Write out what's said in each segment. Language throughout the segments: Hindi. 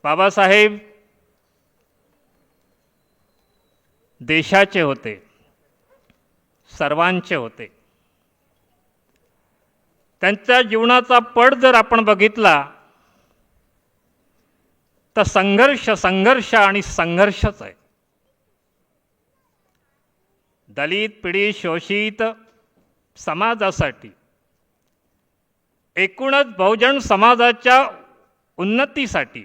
बाबासाहेब देशाचे होते, सर्वांचे होते. त्यांच्या जीवनाचा पट जर आपण बघितला तर संघर्ष संघर्ष आणि संघर्षच आहे. दलित पीडित शोषित समाजासाठी, एकूणच बहुजन समाजाच्या उन्नतीसाठी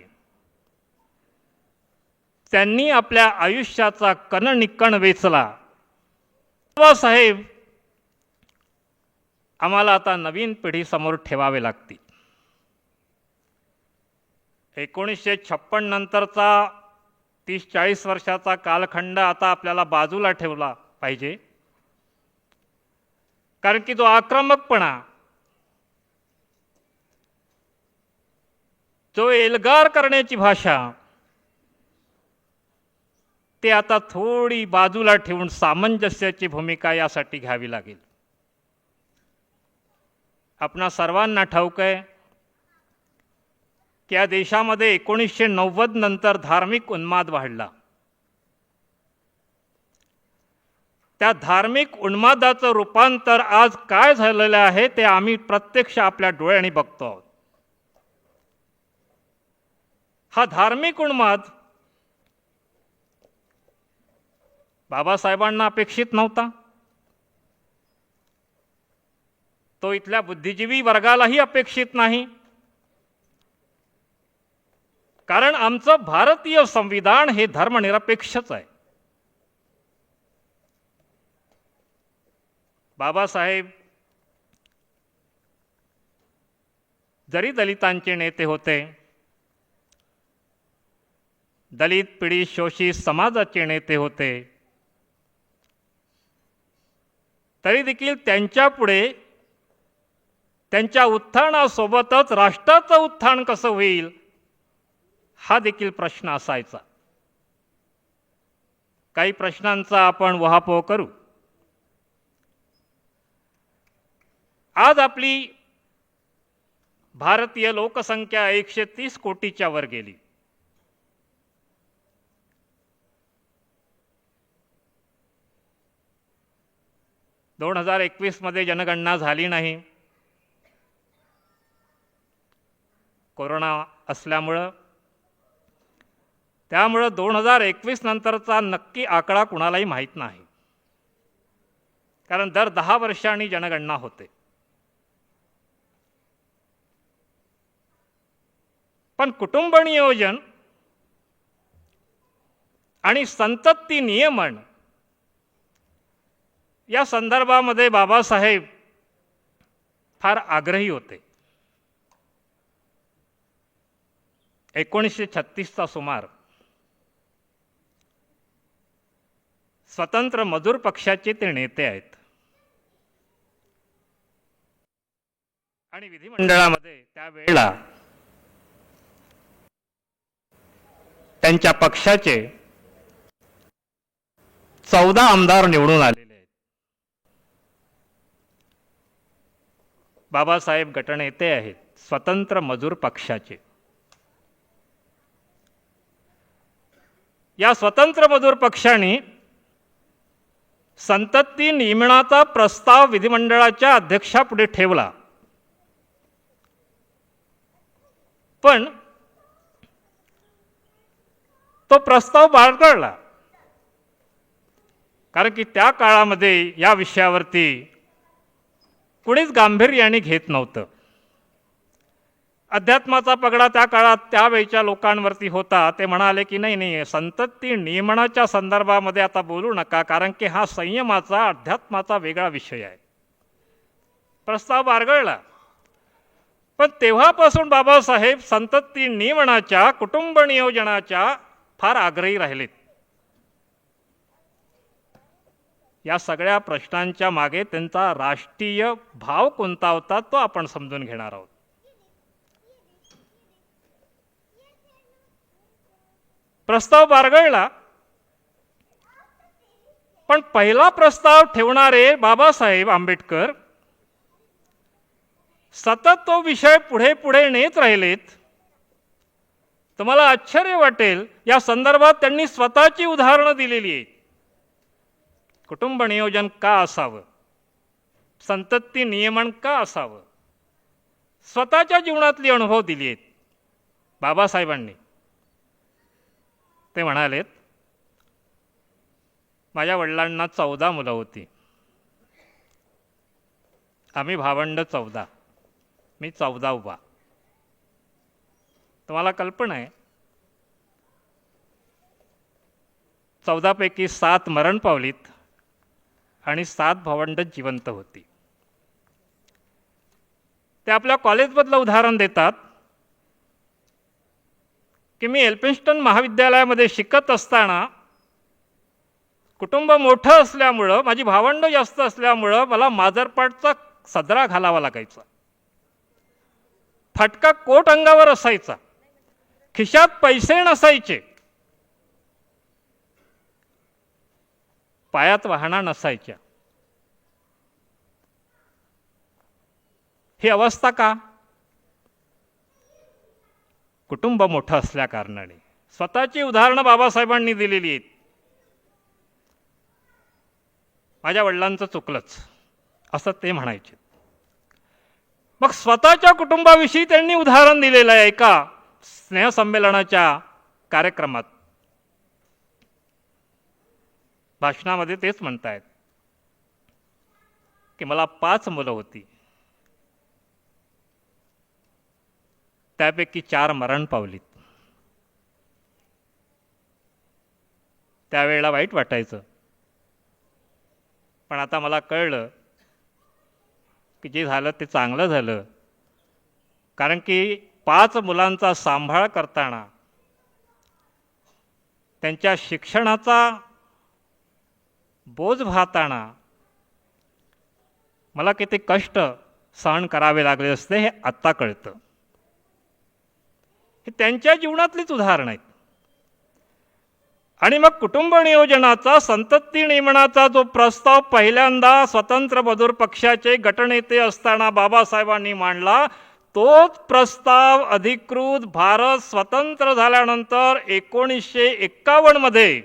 त्यांनी आपल्या आयुष्याचा कणनिकण वेचला. बाबासाहेब आम्हाला आता नवीन पिढी समोर ठेवावे लागतील. 1956 नंतरचा 30-40 वर्षाचा कालखंड आता आपल्याला बाजूला ठेवला पाहिजे, कारण की जो आक्रमकपणा, जो एल्गार करण्याची भाषा, ते आता थोडी बाजूला ठेवून सामंजस्याची भूमिका यासाठी घ्यावी लागेल. आपणा सर्वांना ठाऊक आहे की या देशामध्ये 1990 नंतर धार्मिक उन्माद वाढला. त्या धार्मिक उन्मादाचं रूपांतर आज काय झालेलं आहे ते आम्ही प्रत्यक्ष आपल्या डोळ्यांनी बघतो आहोत. हा धार्मिक उन्माद बाबासाहेबांना अपेक्षित नव्हता. तो इथल्या बुद्धिजीवी वर्गालाही अपेक्षित नाही, कारण आमचं भारतीय संविधान हे धर्मनिरपेक्षच आहे. बाबासाहेब जरी दलितांचे नेते होते, दलित पीडित शोषित समाजाचे नेते होते, तरी देखील त्यांच्यापुढे त्यांच्या उत्थानासोबतच राष्ट्राचं उत्थान कसं होईल हा देखील प्रश्न असायचा. काही प्रश्नांचा आपण उहापोह करू. आज आपली भारतीय लोकसंख्या 130 कोटीच्या वर गेली. दोन 2021 मध्ये जनगणना झाली नाही, कोरोना असल्यामुळं. त्यामुळं 2021 नंतरचा नक्की आकडा कुणालाही माहीत नाही, कारण दर 10 वर्षांनी जनगणना होते. पण कुटुंब नियोजन आणि संतती नियमन या संदर्भामध्ये बाबासाहेब फार आग्रही होते. 1936चा सुमार स्वतंत्र मजूर पक्षाचे ते नेते आहेत आणि विधिमंडळामध्ये त्यावेळेला त्यांच्या पक्षाचे 14 आमदार निवडून आलेले आहेत. बाबासाहेब गटनेते आहेत स्वतंत्र मजूर पक्षाचे. या स्वतंत्र मजूर पक्षाने संतती नियमनाचा प्रस्ताव विधिमंडळाच्या अध्यक्षापुढे ठेवला, पण तो प्रस्ताव बाळगला, कारण की त्या काळामध्ये या विषयावरती कुणीच गांभीर्याने घेत नव्हतं. अध्यात्माचा पगडा त्या काळात त्यावेळच्या लोकांवरती होता. ते म्हणाले की नाही, संतती नियमनाच्या संदर्भामध्ये आता बोलू नका, कारण की हा संयमाचा अध्यात्माचा वेगळा विषय आहे. प्रस्ताव बाळगला. पण तेव्हापासून बाबासाहेब संतती नियमनाच्या, कुटुंब नियोजनाच्या फार आग्रही राहिलेत. या सगळ्या प्रश्नांच्या मागे त्यांचा राष्ट्रीय भाव कोणता होता तो आपण समजून घेणार आहोत. प्रस्ताव बाळगला, पण पहिला प्रस्ताव ठेवणारे बाबासाहेब आंबेडकर सतत तो विषय पुढे पुढे नेत राहिलेत तुम्हाला आश्चर्य वाटेल, या संदर्भात त्यांनी स्वतःची उदाहरणं दिलेली आहेत. कुटुंब नियोजन का असावं, संतती नियमन का असावं, स्वतःच्या जीवनातली अनुभव दिली आहेत बाबासाहेबांनी. ते म्हणालेत, माझ्या वडिलांना 14 मुलं होती. आम्ही भावंड 14, मी 14वा. तुम्हाला कल्पना आहे, 14 पैकी 7 मरण पावलीत आणि 7 भावंड जिवंत होती. ते आपल्या कॉलेजमधलं उदाहरण देतात की मी एल्फिन्स्टन महाविद्यालयामध्ये शिकत असताना कुटुंब मोठं असल्यामुळं, माझी भावंड जास्त असल्यामुळं मला माजरपाटचा सदरा घालावा लागायचा. फटका कोट अंगावर असायचा, खिशात पैसे नसायचे, पायात वाहना नसायच्या. ही अवस्था का? कुटुंब मोठं असल्या कारणाने. स्वतःची उदाहरणं बाबासाहेबांनी दिलेली आहेत. माझ्या वडिलांचं चुकलंच असं ते म्हणायचे. मग स्वतःच्या कुटुंबाविषयी त्यांनी उदाहरण दिलेलं आहे एका स्नेहसंमेलनाच्या कार्यक्रमात. भाषणामध्ये तेच म्हणतायत की मला 5 मुलं होती, त्यापैकी 4 मरण पावलीत. त्यावेळेला वाईट वाटायचं, पण आता मला कळलं की जे झालं ते चांगलं झालं. कारण की 5 मुलांचा सांभाळ करताना त्यांच्या शिक्षणाचा बोज वाहताना मला किती कष्ट सहन करावे लागले असते हे आत्ता कळतं. हे त्यांच्या जीवनातलीच उदाहरणं आहेत. आणि मग कुटुंब नियोजनाचा, संतती नियमनाचा जो प्रस्ताव पहिल्यांदा स्वतंत्र मजूर पक्षाचे गटनेते असताना बाबासाहेबांनी मांडला, तोच प्रस्ताव अधिकृत भारत स्वतंत्र झाल्यानंतर 1951 मध्ये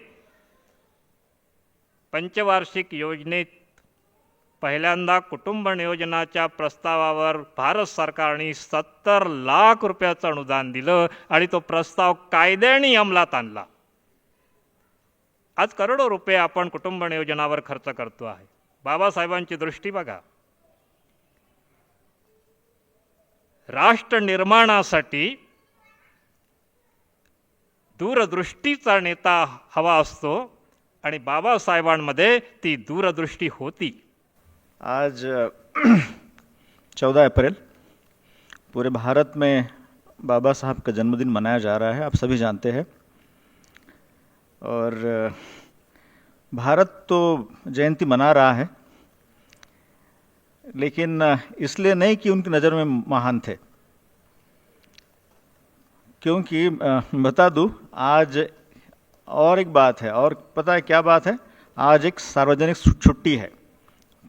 पंचवार्षिक योजनेत पहिल्यांदा कुटुंब नियोजनाच्या प्रस्तावावर भारत सरकारने 70 लाख रुपयाचं अनुदान दिलं आणि तो प्रस्ताव कायद्याने अंमलात आणला. आज करोडो रुपये आपण कुटुंब नियोजनावर खर्च करतो आहे. बाबासाहेबांची दृष्टी बघा. राष्ट्र निर्माणासाठी दूरदृष्टीचा नेता हवा असतो आणि बाबासाहेबांमध्ये ती दूरदृष्टी होती. आज 14 अप्रैल पूरे भारत में बाबा साहब का जन्मदिन मनाया जा रहा है, आप सभी जानते हैं. और भारत तो जयंती मना रहा है, लेकिन इसलिए नहीं कि उनकी नज़र में महान थे. क्योंकि बता दूं, आज और एक बात है, और पता है क्या बात है? आज एक सार्वजनिक छुट्टी है,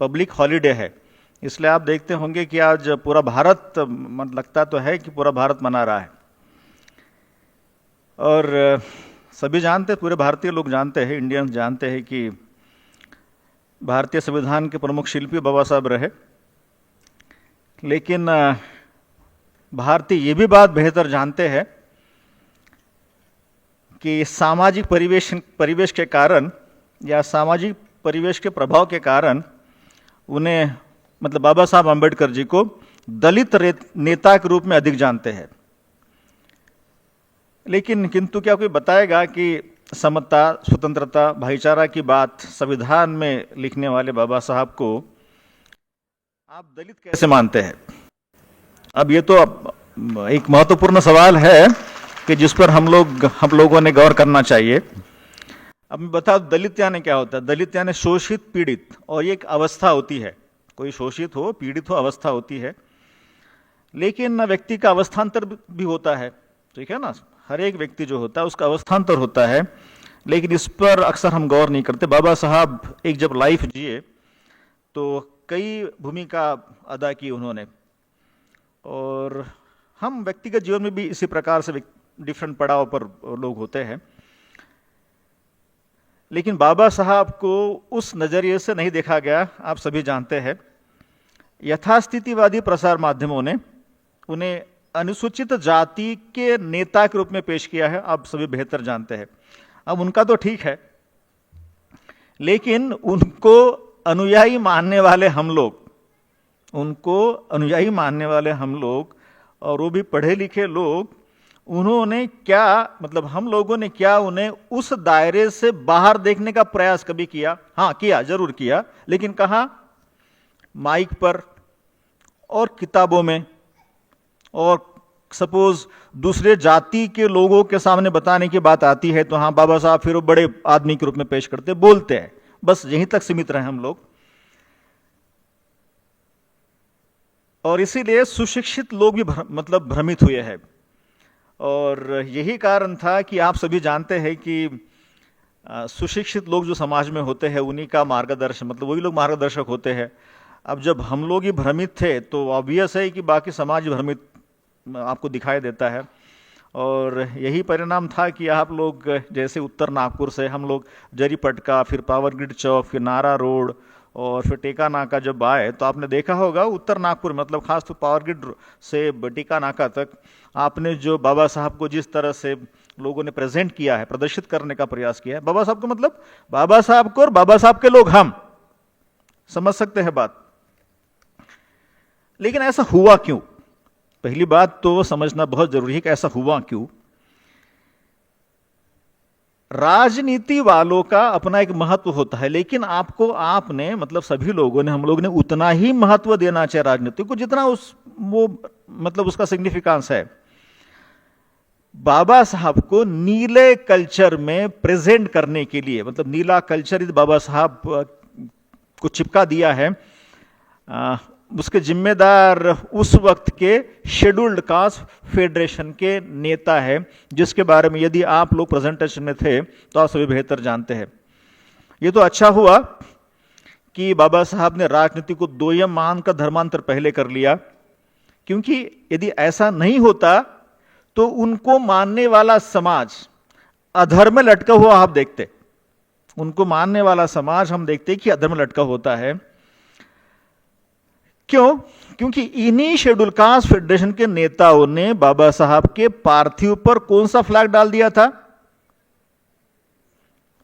पब्लिक हॉलीडे है. इसलिए आप देखते होंगे कि आज पूरा भारत, लगता तो है कि पूरा भारत मना रहा है. और सभी जानते, पूरे भारतीय लोग जानते हैं, इंडियंस जानते हैं कि भारतीय संविधान के प्रमुख शिल्पी बाबा साहब रहे. लेकिन भारतीय ये भी बात बेहतर जानते हैं कि सामाजिक परिवेश के कारण या सामाजिक परिवेश के प्रभाव के कारण उन्हें, मतलब बाबा साहब अम्बेडकर जी को दलित नेता के रूप में अधिक जानते हैं. लेकिन किंतु क्या कोई बताएगा कि समता, स्वतंत्रता, भाईचारा की बात संविधान में लिखने वाले बाबा साहब को आप दलित कैसे मानते हैं? अब ये तो एक महत्वपूर्ण सवाल है कि जिस पर हम लोगों ने गौर करना चाहिए. अब मैं बता दूं, दलित यानी क्या होता है? दलित यानी शोषित, पीड़ित. और ये एक अवस्था होती है, कोई शोषित हो, पीड़ित हो, अवस्था होती है. लेकिन व्यक्ति का अवस्थांतर भी होता है, ठीक है ना? हर एक व्यक्ति जो होता है उसका अवस्थांतर होता है, लेकिन इस पर अक्सर हम गौर नहीं करते. बाबा साहब एक जब लाइफ जिए तो कई भूमिका अदा की उन्होंने, और हम व्यक्तिगत जीवन में भी इसी प्रकार से डिफरेंट पड़ाव पर लोग होते हैं, लेकिन बाबा साहब को उस नजरिए से नहीं देखा गया। आप सभी जानते हैं यथास्थितिवादी प्रसार माध्यमों ने उन्हें अनुसूचित जाति के नेता के रूप में पेश किया है, आप सभी बेहतर जानते हैं। अब उनका तो ठीक है, लेकिन उनको अनुयायी मानने वाले हम लोग, और वो भी पढ़े लिखे लोग, उन्होंने क्या मतलब हम लोगों ने क्या उन्हें उस दायरे से बाहर देखने का प्रयास कभी किया? हाँ किया, जरूर किया, लेकिन कहाँ? माइक पर और किताबों में, और सपोज दूसरे जाति के लोगों के सामने बताने की बात आती है तो हाँ बाबा साहब फिर वो बड़े आदमी के रूप में पेश करते, बोलते हैं, बस यहीं तक सीमित रहे हम लोग। और इसीलिए सुशिक्षित लोग भी मतलब भ्रमित हुए हैं, और यही कारण था कि आप सभी जानते हैं कि सुशिक्षित लोग जो समाज में होते हैं उन्हीं का मार्गदर्शन, मतलब वही लोग मार्गदर्शक होते हैं। अब जब हम लोग ही भ्रमित थे तो ऑब्वियस है कि बाकी समाज भ्रमित आपको दिखाई देता है, और यही परिणाम था कि आप लोग जैसे उत्तर नागपुर से हम लोग जरीपटका, फिर पावर ग्रिड चौक, फिर नारा रोड और फिर टीका नाका जब आए तो आपने देखा होगा उत्तर नागपुर मतलब खास तो पावर ग्रिड से टीका नाका तक आपने जो बाबा साहब को जिस तरह से लोगों ने प्रेजेंट किया है, प्रदर्शित करने का प्रयास किया है, बाबा साहब को मतलब बाबा साहब को और बाबा साहब के लोग हम समझ सकते हैं बात। लेकिन ऐसा हुआ क्यों? पहली बात तो समझना बहुत जरूरी है कि ऐसा हुआ क्यों। राजनीति वालों का अपना एक महत्व होता है, लेकिन आपने मतलब सभी लोगों ने, हम लोग ने उतना ही महत्व देना चाहिए राजनीति को जितना उसका सिग्निफिकेंस है। बाबा साहब को नीले कल्चर में प्रेजेंट करने के लिए, मतलब नीला कल्चर बाबा साहब को चिपका दिया है, उसके जिम्मेदार उस वक्त के शेड्यूल्ड कास्ट फेडरेशन के नेता है, जिसके बारे में यदि आप लोग प्रेजेंटेशन में थे तो आप सभी बेहतर जानते हैं। ये तो अच्छा हुआ कि बाबा साहब ने राजनीति को दोयम मान का धर्मांतर पहले कर लिया, क्योंकि यदि ऐसा नहीं होता तो उनको मानने वाला समाज अधर्म में लटका हुआ आप देखते, उनको मानने वाला समाज हम देखते कि अधर्म में लटका होता है। क्यों? क्योंकि इन्हीं शेड्यूल कास्ट फेडरेशन के नेताओं ने बाबा साहब के पार्थिव पर कौन सा फ्लैग डाल दिया था?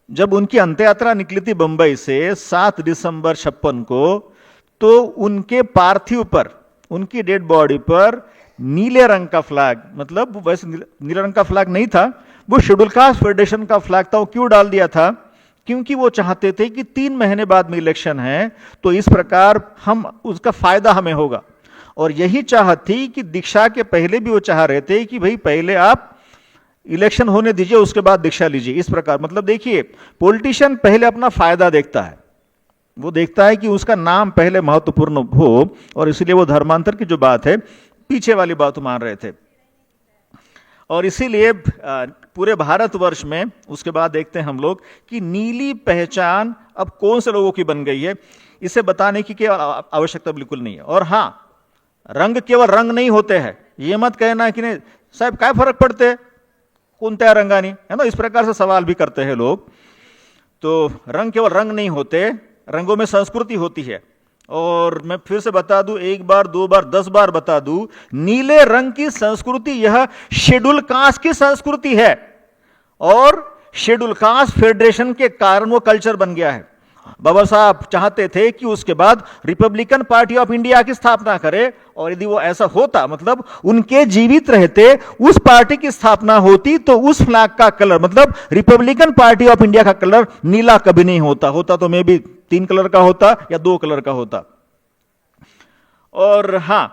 जब उनकी अंत्य यात्रा निकली थी बंबई से 7 दिसंबर 56 को, तो उनके पार्थिव पर, उनकी डेड बॉडी पर नीले रंग का फ्लैग, मतलब वैसे नीले रंग का फ्लैग नहीं था, वो शेड्यूल कास्ट फेडरेशन का फ्लैग था। वो क्यों डाल दिया था? क्योंकि वो चाहते थे कि 3 महीने बाद में इलेक्शन है, तो इस प्रकार हम उसका फायदा हमें होगा। और यही चाहत थी कि दीक्षा के पहले भी वो चाह रहे थे कि भाई पहले आप इलेक्शन होने दीजिए, उसके बाद दीक्षा लीजिए। इस प्रकार मतलब देखिए, पॉलिटिशियन पहले अपना फायदा देखता है, वो देखता है कि उसका नाम पहले महत्वपूर्ण हो, और इसलिए वो धर्मांतर की जो बात है पीछे वाली बात मान रहे थे। और इसीलिए पूरे भारतवर्ष में उसके बाद देखते हैं हम लोग कि नीली पहचान अब कौन से लोगों की बन गई है, इसे बताने की क्या आवश्यकता बिल्कुल नहीं है। और हां, रंग केवल रंग नहीं होते हैं, ये मत कहना कि नहीं साहब काय फरक पड़ते कोणत्या रंगानी, है ना, इस प्रकार से सवाल भी करते हैं लोग। तो रंग केवल रंग नहीं होते, रंगों में संस्कृति होती है। और मैं फिर से बता दूं, 1 बार 2 बार 10 बार बता दूं, नीले रंग की संस्कृति यह शेड्यूल कास्ट की संस्कृति है, और शेड्यूल कास्ट फेडरेशन के कारण वो कल्चर बन गया है। बाबा साहब चाहते थे कि उसके बाद रिपब्लिकन पार्टी ऑफ इंडिया की स्थापना करे, और यदि वो ऐसा होता, मतलब उनके जीवित रहते उस पार्टी की स्थापना होती, तो उस फ्लैग का कलर, मतलब रिपब्लिकन पार्टी ऑफ इंडिया का कलर नीला कभी नहीं होता तो मे भी 3 कलर का होता या 2 कलर का होता। और हां,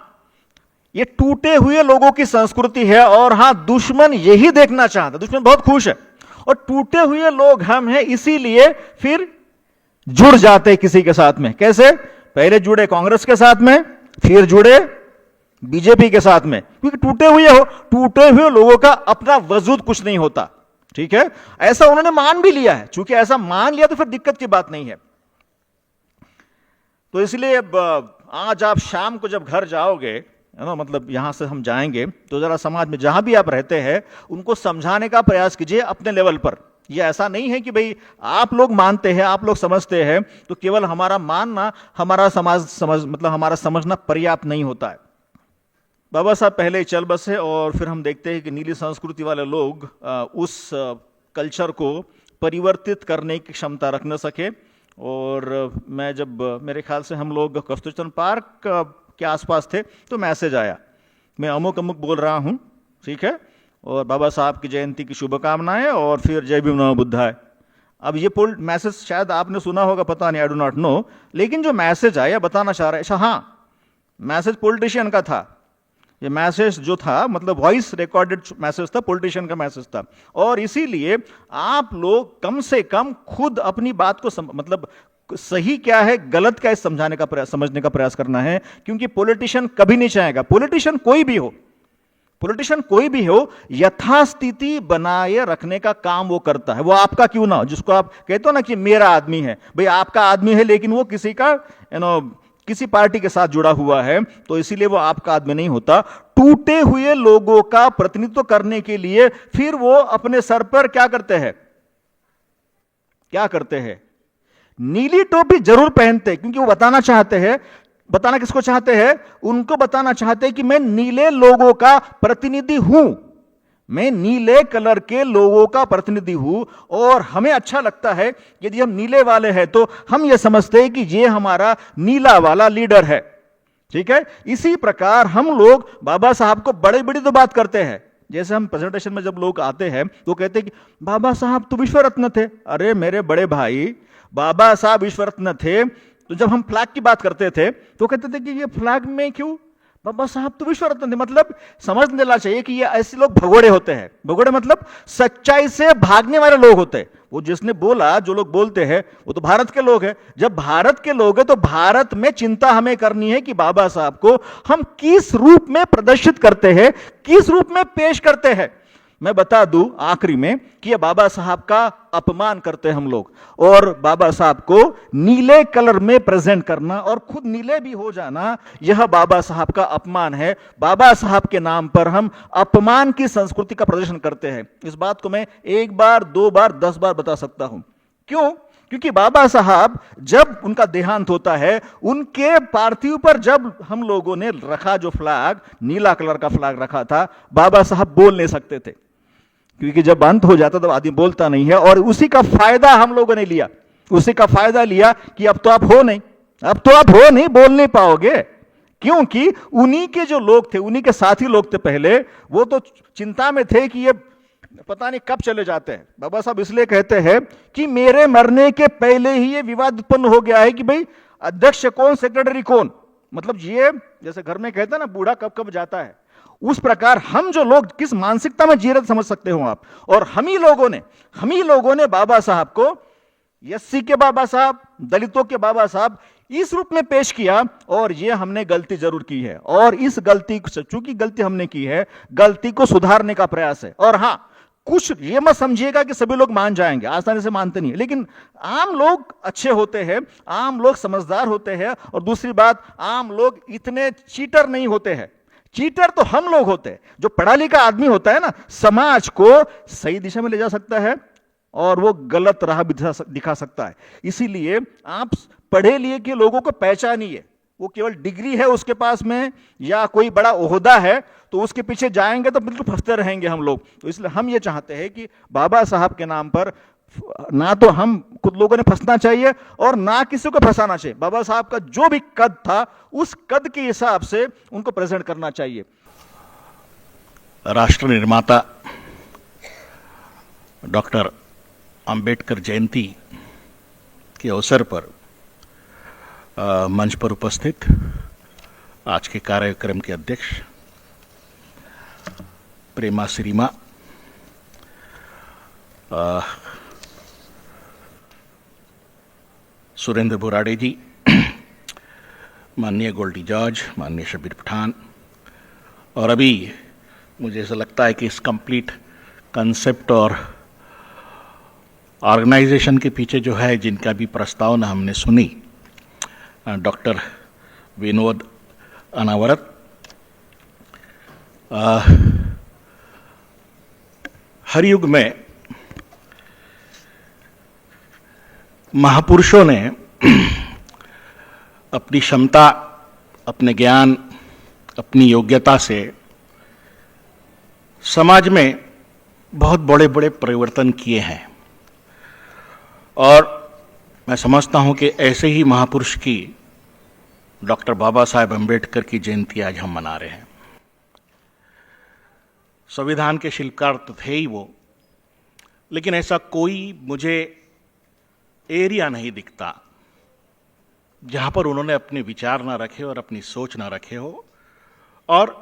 ये टूटे हुए लोगों की संस्कृति है, और हां, दुश्मन यही देखना चाहता, दुश्मन बहुत खुश है, और टूटे हुए लोग हम हैं, इसीलिए फिर जुड़ जाते किसी के साथ में। कैसे? पहले जुड़े कांग्रेस के साथ में, फिर जुड़े बीजेपी के साथ में, क्योंकि टूटे हुए लोगों का अपना वजूद कुछ नहीं होता। ठीक है, ऐसा उन्होंने मान भी लिया है, चूंकि ऐसा मान लिया तो फिर दिक्कत की बात नहीं है। तो इसलिए आज आप शाम को जब घर जाओगे है ना, मतलब यहाँ से हम जाएंगे तो जरा समाज में जहां भी आप रहते हैं उनको समझाने का प्रयास कीजिए अपने लेवल पर। ये ऐसा नहीं है कि भाई आप लोग मानते हैं, आप लोग समझते हैं तो केवल हमारा मानना, हमारा हमारा समझना पर्याप्त नहीं होता है। बाबा साहब पहले ही चल बसे और फिर हम देखते हैं कि नीली संस्कृति वाले लोग उस कल्चर को परिवर्तित करने की क्षमता रख न सके। और मैं जब मेरे ख्याल से हम लोग कस्तूरचंद पार्क के आसपास थे तो मैसेज आया, मैं अमुक अमुक बोल रहा हूँ, ठीक है, और बाबा साहब की जयंती की शुभकामनाएं और फिर जय भीम नमो बुद्धाय। अब ये मैसेज शायद आपने सुना होगा, पता नहीं, आई डू नॉट नो, लेकिन जो मैसेज आया बताना चाह रहा है, अच्छा हाँ, मैसेज पॉलिटिशियन का था। ये मैसेज जो था मतलब वॉइस रिकॉर्डेड मैसेज था, पॉलिटिशियन का मैसेज था। और इसीलिए आप लोग कम से कम खुद अपनी बात को मतलब सही क्या है गलत क्या है समझने का प्रयास करना है, क्योंकि पॉलिटिशियन कभी नहीं चाहेगा, पॉलिटिशियन कोई भी हो यथास्थिति बनाए रखने का काम वो करता है। वो आपका क्यों ना हो, जिसको आप कहते हो ना कि मेरा आदमी है, भाई आपका आदमी है लेकिन वो किसी का किसी पार्टी के साथ जुड़ा हुआ है, तो इसीलिए वो आपका आदमी नहीं होता। टूटे हुए लोगों का प्रतिनिधित्व करने के लिए फिर वो अपने सर पर क्या करते हैं, नीली टोपी जरूर पहनते, क्योंकि वो बताना किसको चाहते हैं, उनको बताना चाहते हैं कि मैं नीले लोगों का प्रतिनिधि हूं, मैं नीले कलर के लोगों का प्रतिनिधि हूं। और हमें अच्छा लगता है यदि हम नीले वाले हैं तो हम यह समझते हैं कि ये हमारा नीला वाला लीडर है, ठीक है। इसी प्रकार हम लोग बाबा साहब को बड़ी बड़ी तो बात करते हैं, जैसे हम प्रेजेंटेशन में जब लोग आते हैं तो कहते हैं कि बाबा साहब तो विश्व रत्न थे। अरे मेरे बड़े भाई, बाबा साहब विश्व रत्न थे, तो जब हम फ्लैग की बात करते थे तो कहते थे कि ये फ्लैग में क्यों, बाबा साहब तो विश्व रत्न थे। मतलब समझ लेना चाहिए कि ये ऐसे लोग भगोड़े होते हैं। भगोड़े मतलब सच्चाई से भागने वाले लोग होते हैं। वो जिसने बोला, जो लोग बोलते हैं वो तो भारत के लोग हैं। जब भारत के लोग हैं तो भारत में चिंता हमें करनी है कि बाबा साहब को हम किस रूप में प्रदर्शित करते हैं, किस रूप में पेश करते हैं। मैं बता दूं आखिरी में कि ये बाबा साहब का अपमान करते हैं हम लोग, और बाबा साहब को नीले कलर में प्रेजेंट करना और खुद नीले भी हो जाना, यह बाबा साहब का अपमान है। बाबा साहब के नाम पर हम अपमान की संस्कृति का प्रदर्शन करते हैं। इस बात को मैं 1 बार 2 बार 10 बार बता सकता हूं। क्यों? क्योंकि बाबा साहब जब उनका देहांत होता है, उनके पार्थिव पर जब हम लोगों ने रखा जो फ्लैग, नीला कलर का फ्लैग रखा था, बाबा साहब बोल नहीं सकते थे, क्योंकि जब अंत हो जाता तो आदमी बोलता नहीं है। और उसी का फायदा हम लोगों ने लिया, उसी का फायदा लिया कि अब तो आप हो नहीं, बोल नहीं पाओगे। क्योंकि उन्हीं के जो लोग थे, उन्हीं के साथी लोग थे पहले, वो तो चिंता में थे कि ये पता नहीं कब चले जाते हैं। बाबा साहब इसलिए कहते हैं कि मेरे मरने के पहले ही ये विवाद उत्पन्न हो गया है कि भाई अध्यक्ष कौन, सेक्रेटरी कौन। मतलब ये जैसे घर में कहते हैं ना, बूढ़ा कब कब जाता है, उस प्रकार हम जो लोग किस मानसिकता में जी रहे समझ सकते हो आप। और हम ही लोगों ने बाबा साहब को एससी के बाबा साहब, दलितों के बाबा साहब इस रूप में पेश किया। और ये हमने गलती जरूर की है, और इस गलती को, चूंकि गलती हमने की है, गलती को सुधारने का प्रयास है। और हां, कुछ ये मत समझिएगा कि सभी लोग मान जाएंगे, आसानी से मानते नहीं है, लेकिन आम लोग अच्छे होते हैं, आम लोग समझदार होते हैं। और दूसरी बात, आम लोग इतने चीटर नहीं होते हैं। चीटर तो हम लोग होते हैं। जो पढ़ा लिखा आदमी होता है ना, समाज को सही दिशा में ले जा सकता है और वो गलत राह भी दिखा सकता है। इसीलिए आप पढ़े लिखे के लोगों को पहचानिए। वो केवल डिग्री है उसके पास में या कोई बड़ा ओहदा है तो उसके पीछे जाएंगे तो बिल्कुल फंसते रहेंगे हम लोग। तो इसलिए हम ये चाहते हैं कि बाबा साहब के नाम पर ना तो हम खुद लोगों ने फंसना चाहिए और ना किसी को फंसाना चाहिए। बाबा साहब का जो भी कद था, उस कद के हिसाब से उनको प्रेजेंट करना चाहिए। राष्ट्र निर्माता डॉक्टर अंबेडकर जयंती के अवसर पर मंच पर उपस्थित आज के कार्यक्रम के अध्यक्ष प्रेमा श्रीमा, सुरेंद्र बुराड़े जी, माननीय गोल्डी जॉर्ज, माननीय शबीर पठान, और अभी मुझे ऐसा लगता है कि इस कंप्लीट कंसेप्ट और ऑर्गेनाइजेशन के पीछे जो है, जिनका भी प्रस्तावना हमने सुनी, डॉक्टर विनोद अनावरत हर युग में महापुरुषों ने अपनी क्षमता, अपने ज्ञान, अपनी योग्यता से समाज में बहुत बड़े बड़े परिवर्तन किए हैं। और मैं समझता हूं कि ऐसे ही महापुरुष की डॉक्टर बाबा साहेब अम्बेडकर की जयंती आज हम मना रहे हैं। संविधान के शिल्पकार तो थे ही वो, लेकिन ऐसा कोई मुझे एरिया नहीं दिखता जहां पर उन्होंने अपने विचार ना रखे और अपनी सोच ना रखे हो। और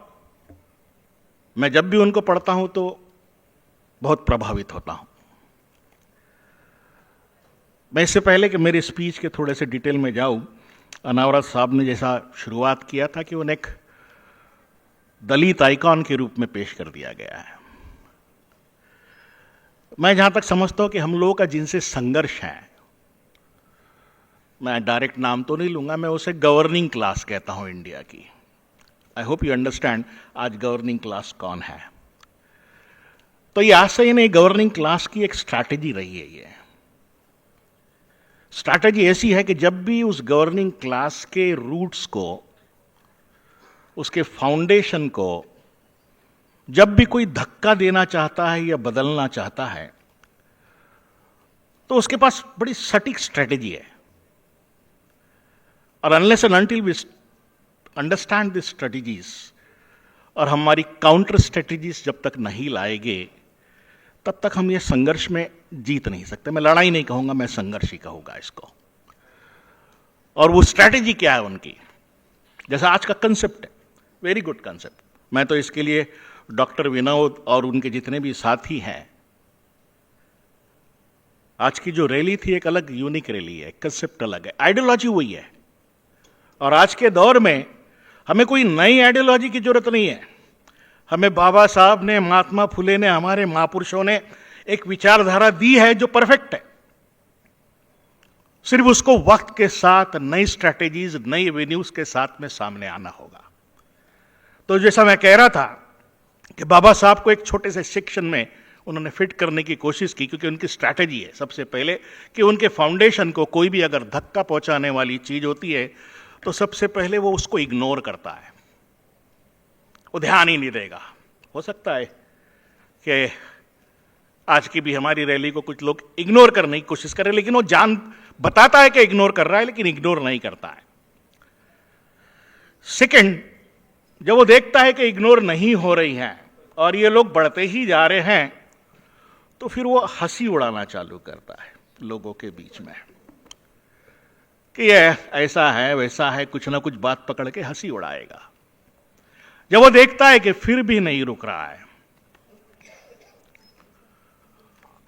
मैं जब भी उनको पढ़ता हूं तो बहुत प्रभावित होता हूं। मैं इससे पहले कि मेरी स्पीच के थोड़े से डिटेल में जाऊं, अनावरत साहब ने जैसा शुरुआत किया था कि उन्हें एक दलित आइकॉन के रूप में पेश कर दिया गया है। मैं जहां तक समझता हूं कि हम लोगों का जिनसे संघर्ष है, मैं डायरेक्ट नाम तो नहीं लूंगा, मैं उसे गवर्निंग क्लास कहता हूं इंडिया की। आई होप यू अंडरस्टैंड आज गवर्निंग क्लास कौन है। तो ये आज से ही नहीं, गवर्निंग क्लास की एक स्ट्रैटेजी रही है। ये स्ट्रैटेजी ऐसी है कि जब भी उस गवर्निंग क्लास के रूट्स को, उसके फाउंडेशन को जब भी कोई धक्का देना चाहता है या बदलना चाहता है, तो उसके पास बड़ी सटीक स्ट्रैटेजी है। और unless and until we understand this strategies और हमारी काउंटर स्ट्रेटजीज जब तक नहीं लाएंगे, तब तक हम ये संघर्ष में जीत नहीं सकते। मैं लड़ाई नहीं कहूंगा, मैं संघर्ष ही कहूंगा इसको। और वो स्ट्रैटेजी क्या है उनकी, जैसा आज का कंसेप्ट है, वेरी गुड कंसेप्ट। मैं तो इसके लिए डॉक्टर विनोद और उनके जितने भी साथी हैं, आज की जो रैली थी एक अलग यूनिक रैली है, कंसेप्ट अलग है, आइडियोलॉजी वही है। और आज के दौर में हमें कोई नई आइडियोलॉजी की जरूरत नहीं है। हमें बाबा साहब ने, महात्मा फुले ने, हमारे महापुरुषों ने एक विचारधारा दी है जो परफेक्ट है। सिर्फ उसको वक्त के साथ नई स्ट्रैटेजीज, नई एवेन्यूज के साथ में सामने आना होगा। तो जैसा मैं कह रहा था कि बाबा साहब को एक छोटे से सेक्शन में उन्होंने फिट करने की कोशिश की, क्योंकि उनकी स्ट्रैटेजी है सबसे पहले कि उनके फाउंडेशन को कोई भी अगर धक्का पहुंचाने वाली चीज होती है तो सबसे पहले वो उसको इग्नोर करता है, वो ध्यान ही नहीं देगा। हो सकता है कि आज की भी हमारी रैली को कुछ लोग इग्नोर करने की कोशिश करें, लेकिन वो जान बताता है कि इग्नोर कर रहा है, लेकिन इग्नोर नहीं करता है। सेकंड, जब वो देखता है कि इग्नोर नहीं हो रही है और ये लोग बढ़ते ही जा रहे हैं, तो फिर वो हंसी उड़ाना चालू करता है लोगों के बीच में कि ये ऐसा है, वैसा है, कुछ ना कुछ बात पकड़ के हंसी उड़ाएगा। जब वो देखता है कि फिर भी नहीं रुक रहा है,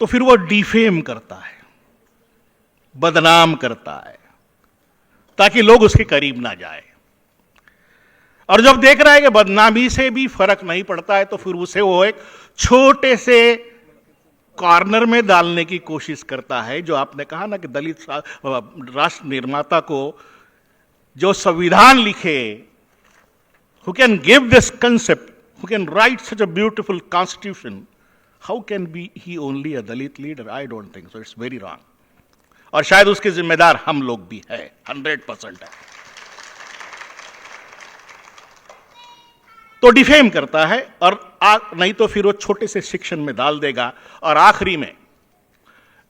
तो फिर वो डिफेम करता है, बदनाम करता है, ताकि लोग उसके करीब ना जाए। और जब देख रहा है कि बदनामी से भी फर्क नहीं पड़ता है, तो फिर उसे वो एक छोटे से कॉर्नर में डालने की कोशिश करता है। जो आपने कहा ना कि दलित राष्ट्र निर्माता को जो संविधान लिखे, who can give this concept, who can write such a beautiful constitution, how can be he only a Dalit leader? I don't think so. It's very wrong. और शायद उसके जिम्मेदार हम लोग भी है, 100% है। तो डिफेम करता है, और नहीं तो फिर वो छोटे से सेक्शन में डाल देगा, और आखिरी में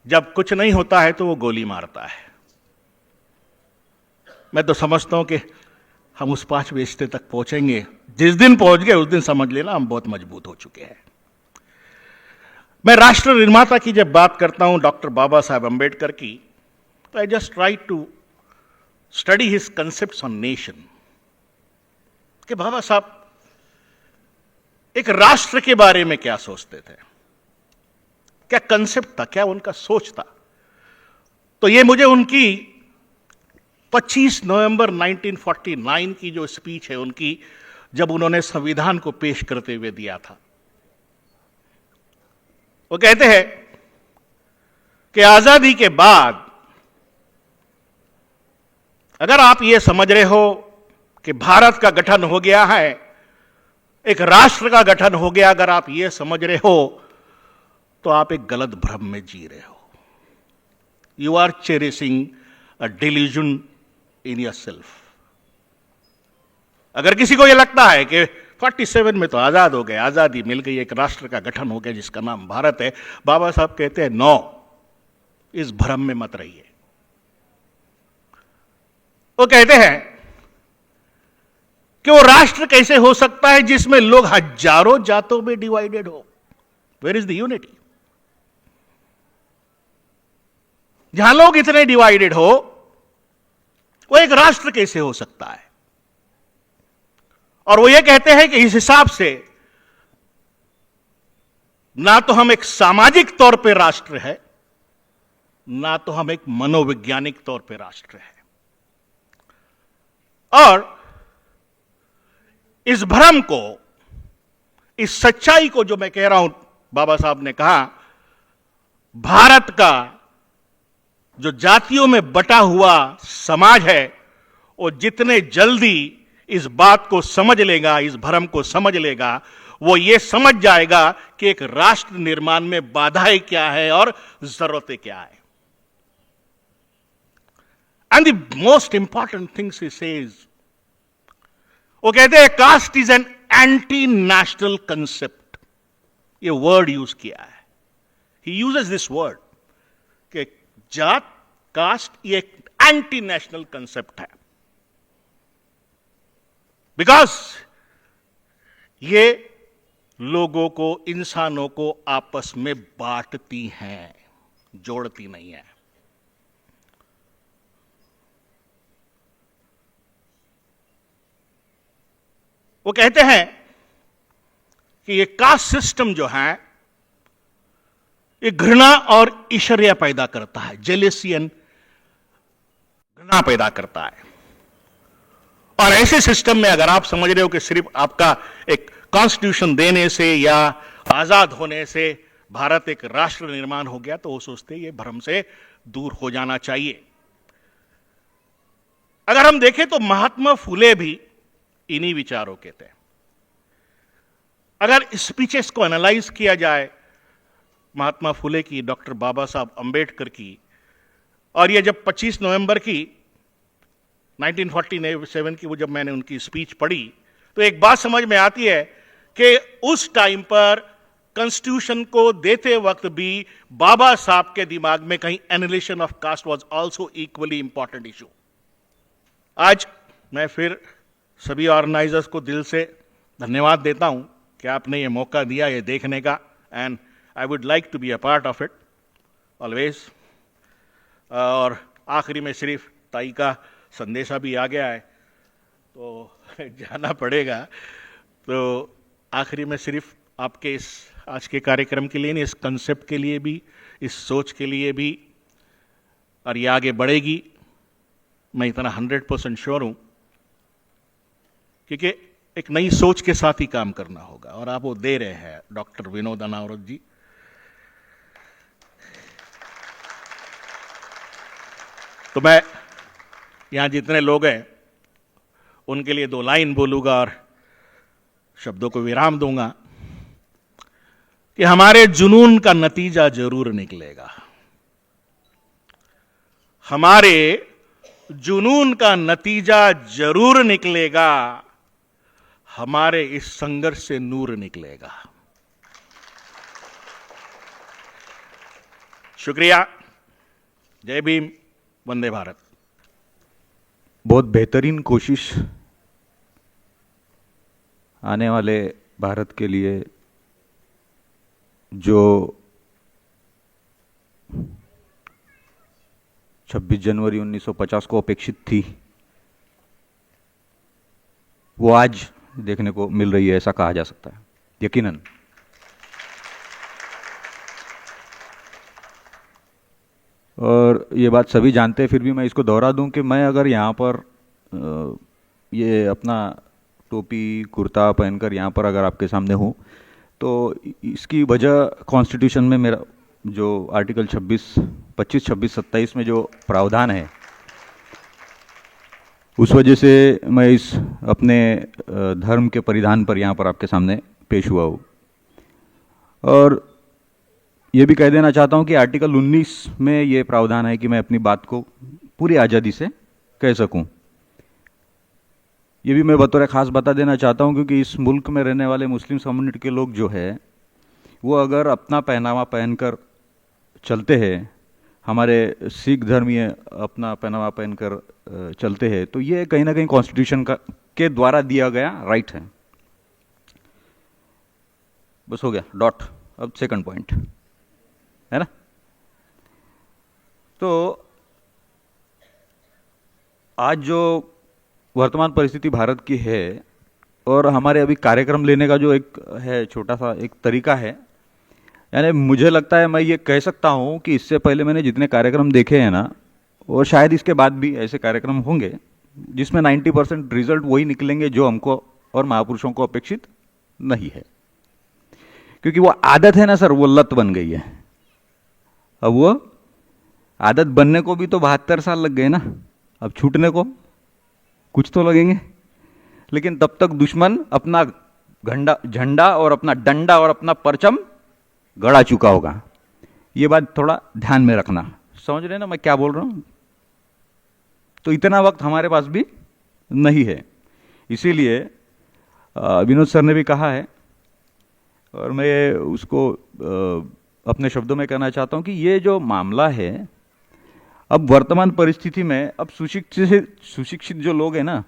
जब कुछ नहीं होता है तो वो गोली मारता है। मैं तो समझता हूं कि हम उस 5 रिश्ते तक पहुंचेंगे, जिस दिन पहुंच गए उस दिन समझ लेना हम बहुत मजबूत हो चुके हैं। मैं राष्ट्र निर्माता की जब बात करता हूं, डॉक्टर बाबा साहेब अम्बेडकर की, तो I just try to study his concepts on nation. कि बाबा साहब एक राष्ट्र के बारे में क्या सोचते थे, क्या कंसेप्ट था, क्या उनका सोच था। तो ये मुझे उनकी 25 नवंबर 1949 की जो स्पीच है उनकी, जब उन्होंने संविधान को पेश करते हुए दिया था। वो कहते हैं कि आजादी के बाद अगर आप ये समझ रहे हो कि भारत का गठन हो गया है, एक राष्ट्र का गठन हो गया, अगर आप यह समझ रहे हो तो आप एक गलत भ्रम में जी रहे हो। You are cherishing a delusion in yourself. अगर किसी को यह लगता है कि 47 में तो आजाद हो गए, आजादी मिल गई, एक राष्ट्र का गठन हो गया जिसका नाम भारत है, बाबा साहब कहते हैं नो, इस भ्रम में मत रहिए। वो कहते हैं कि वो राष्ट्र कैसे हो सकता है जिसमें लोग हजारों जातों में डिवाइडेड हो। Where is the unity? जहां लोग इतने डिवाइडेड हो, वो एक राष्ट्र कैसे हो सकता है? और वो ये कहते हैं कि इस हिसाब से ना तो हम एक सामाजिक तौर पे राष्ट्र है, ना तो हम एक मनोवैज्ञानिक तौर पे राष्ट्र है। और इस भ्रम को, इस सच्चाई को जो मैं कह रहा हूं, बाबा साहब ने कहा भारत का जो जातियों में बटा हुआ समाज है, वो जितने जल्दी इस बात को समझ लेगा, इस भ्रम को समझ लेगा, वो ये समझ जाएगा कि एक राष्ट्र निर्माण में बाधाएं क्या है और जरूरतें क्या है। And the most important things he says, वो कहते हैं caste is an anti national concept. ये वर्ड यूज किया है, ही यूजेस दिस वर्ड कि जात, कास्ट ये एक एंटी नेशनल कंसेप्ट है, बिकॉज ये लोगों को, इंसानों को आपस में बांटती हैं, जोड़ती नहीं है। वो कहते हैं कि ये कास्ट सिस्टम जो है, ये घृणा और ईर्ष्या पैदा करता है, जेलेसी एंड घृणा पैदा करता है। और ऐसे सिस्टम में अगर आप समझ रहे हो कि सिर्फ आपका एक कॉन्स्टिट्यूशन देने से या आजाद होने से भारत एक राष्ट्र निर्माण हो गया, तो वो सोचते ये भ्रम से दूर हो जाना चाहिए। अगर हम देखें तो महात्मा फुले भी इन्हीं विचारों के थे। अगर स्पीचेस को एनालाइज किया जाए, महात्मा फुले की, डॉक्टर बाबा साहब अंबेडकर की, और ये जब 25 नवंबर की 1947 की वो जब मैंने उनकी स्पीच पढ़ी, तो एक बात समझ में आती है कि उस टाइम पर कॉन्स्टिट्यूशन को देते वक्त भी बाबा साहब के दिमाग में कहीं analysis of caste was also equally important issue. आज मैं फिर सभी ऑर्गेनाइजर्स को दिल से धन्यवाद देता हूं कि आपने ये मौका दिया ये देखने का, and I would like to be a part of it always. और आखिरी में सिर्फ ताई का संदेशा भी आ गया है तो जाना पड़ेगा, तो आखिरी में सिर्फ आपके इस आज के कार्यक्रम के लिए नहीं, इस कंसेप्ट के लिए भी, इस सोच के लिए भी, और ये आगे बढ़ेगी, मैं इतना 100% श्योर हूं, क्योंकि एक नई सोच के साथ ही काम करना होगा, और आप वो दे रहे हैं डॉक्टर विनोद अनावरत जी। तो मैं यहां जितने लोग हैं उनके लिए 2 लाइन बोलूंगा और शब्दों को विराम दूंगा कि हमारे जुनून का नतीजा जरूर निकलेगा, हमारे जुनून का नतीजा जरूर निकलेगा, हमारे इस संघर्ष से नूर निकलेगा। शुक्रिया, जय भीम, वंदे भारत। बहुत बेहतरीन कोशिश आने वाले भारत के लिए, जो 26 जनवरी 1950 को अपेक्षित थी, वो आज देखने को मिल रही है, ऐसा कहा जा सकता है यकीनन। और ये बात सभी जानते हैं, फिर भी मैं इसको दोहरा दूं कि मैं अगर यहाँ पर ये अपना टोपी कुर्ता पहनकर यहाँ पर अगर आपके सामने हूँ, तो इसकी वजह कॉन्स्टिट्यूशन में मेरा जो आर्टिकल 25, 26, 27 में जो प्रावधान है, उस वजह से मैं इस अपने धर्म के परिधान पर यहाँ पर आपके सामने पेश हुआ हूँ। और ये भी कह देना चाहता हूँ कि आर्टिकल 19 में ये प्रावधान है कि मैं अपनी बात को पूरी आज़ादी से कह सकूँ। ये भी मैं बतौर खास बता देना चाहता हूँ क्योंकि इस मुल्क में रहने वाले मुस्लिम कम्युनिटी के लोग जो है वो अगर अपना पहनावा पहनकर चलते हैं, हमारे सिख धर्मीय अपना पहनावा पहनकर चलते हैं, तो ये कहीं ना कहीं कॉन्स्टिट्यूशन का के द्वारा दिया गया राइट है। बस हो गया डॉट। अब सेकंड पॉइंट है ना। तो आज जो वर्तमान परिस्थिति भारत की है और हमारे अभी कार्यक्रम लेने का जो एक है छोटा सा एक तरीका है, यानी मुझे लगता है मैं ये कह सकता हूँ कि इससे पहले मैंने जितने कार्यक्रम देखे हैं ना, और शायद इसके बाद भी ऐसे कार्यक्रम होंगे जिसमें 90% रिजल्ट वही निकलेंगे जो हमको और महापुरुषों को अपेक्षित नहीं है। क्योंकि वो आदत है ना सर, वो लत बन गई है। अब वो आदत बनने को भी तो 72 साल लग गए ना, अब छूटने को कुछ तो लगेंगे। लेकिन तब तक दुश्मन अपना झंडा और अपना डंडा और अपना परचम गड़ा चुका होगा। ये बात थोड़ा ध्यान में रखना। समझ रहे ना मैं क्या बोल रहा हूं। तो इतना वक्त हमारे पास भी नहीं है। इसीलिए विनोद सर ने भी कहा है और मैं उसको अपने शब्दों में कहना चाहता हूं कि ये जो मामला है अब वर्तमान परिस्थिति में, अब सुशिक्षित जो लोग हैं ना,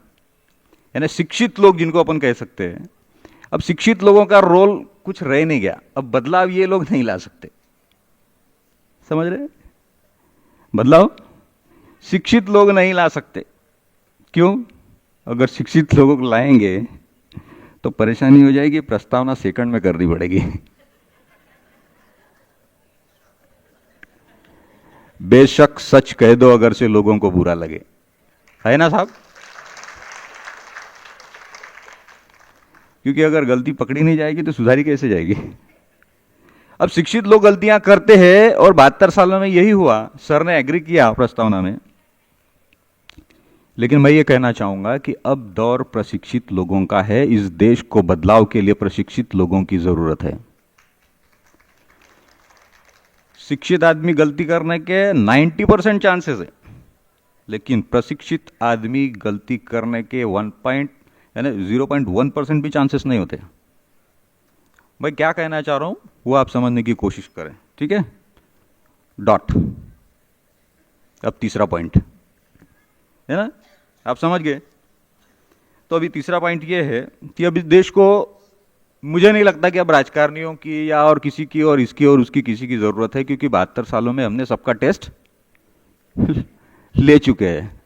यानी शिक्षित लोग जिनको अपन कह सकते हैं, अब शिक्षित लोगों का रोल कुछ रह नहीं गया। अब बदलाव ये लोग नहीं ला सकते। समझ रहे? बदलाव शिक्षित लोग नहीं ला सकते। क्यों? अगर शिक्षित लोगों को लाएंगे तो परेशानी हो जाएगी, प्रस्तावना सेकंड में करनी पड़ेगी। बेशक सच कह दो अगर से लोगों को बुरा लगे, है ना साहब? क्योंकि अगर गलती पकड़ी नहीं जाएगी तो सुधारी कैसे जाएगी? अब शिक्षित लोग गलतियां करते हैं और 72 सालों में यही हुआ। सर ने एग्री किया प्रस्तावना में। लेकिन मैं ये कहना चाहूंगा कि अब दौर प्रशिक्षित लोगों का है। इस देश को बदलाव के लिए प्रशिक्षित लोगों की जरूरत है। शिक्षित आदमी गलती करने के 90% चांसेस है, लेकिन प्रशिक्षित आदमी गलती करने के 0.1% भी चांसेस नहीं होते। भाई क्या कहना चाह रहा हूं वो आप समझने की कोशिश करें, ठीक है? डॉट। अब तीसरा पॉइंट है ना, आप समझ गए। तो अभी तीसरा पॉइंट ये है कि अभी देश को, मुझे नहीं लगता कि अब राजकारणियों की या और किसी की और इसकी और उसकी किसी की जरूरत है, क्योंकि 72 सालों में हमने सबका टेस्ट ले चुके हैं।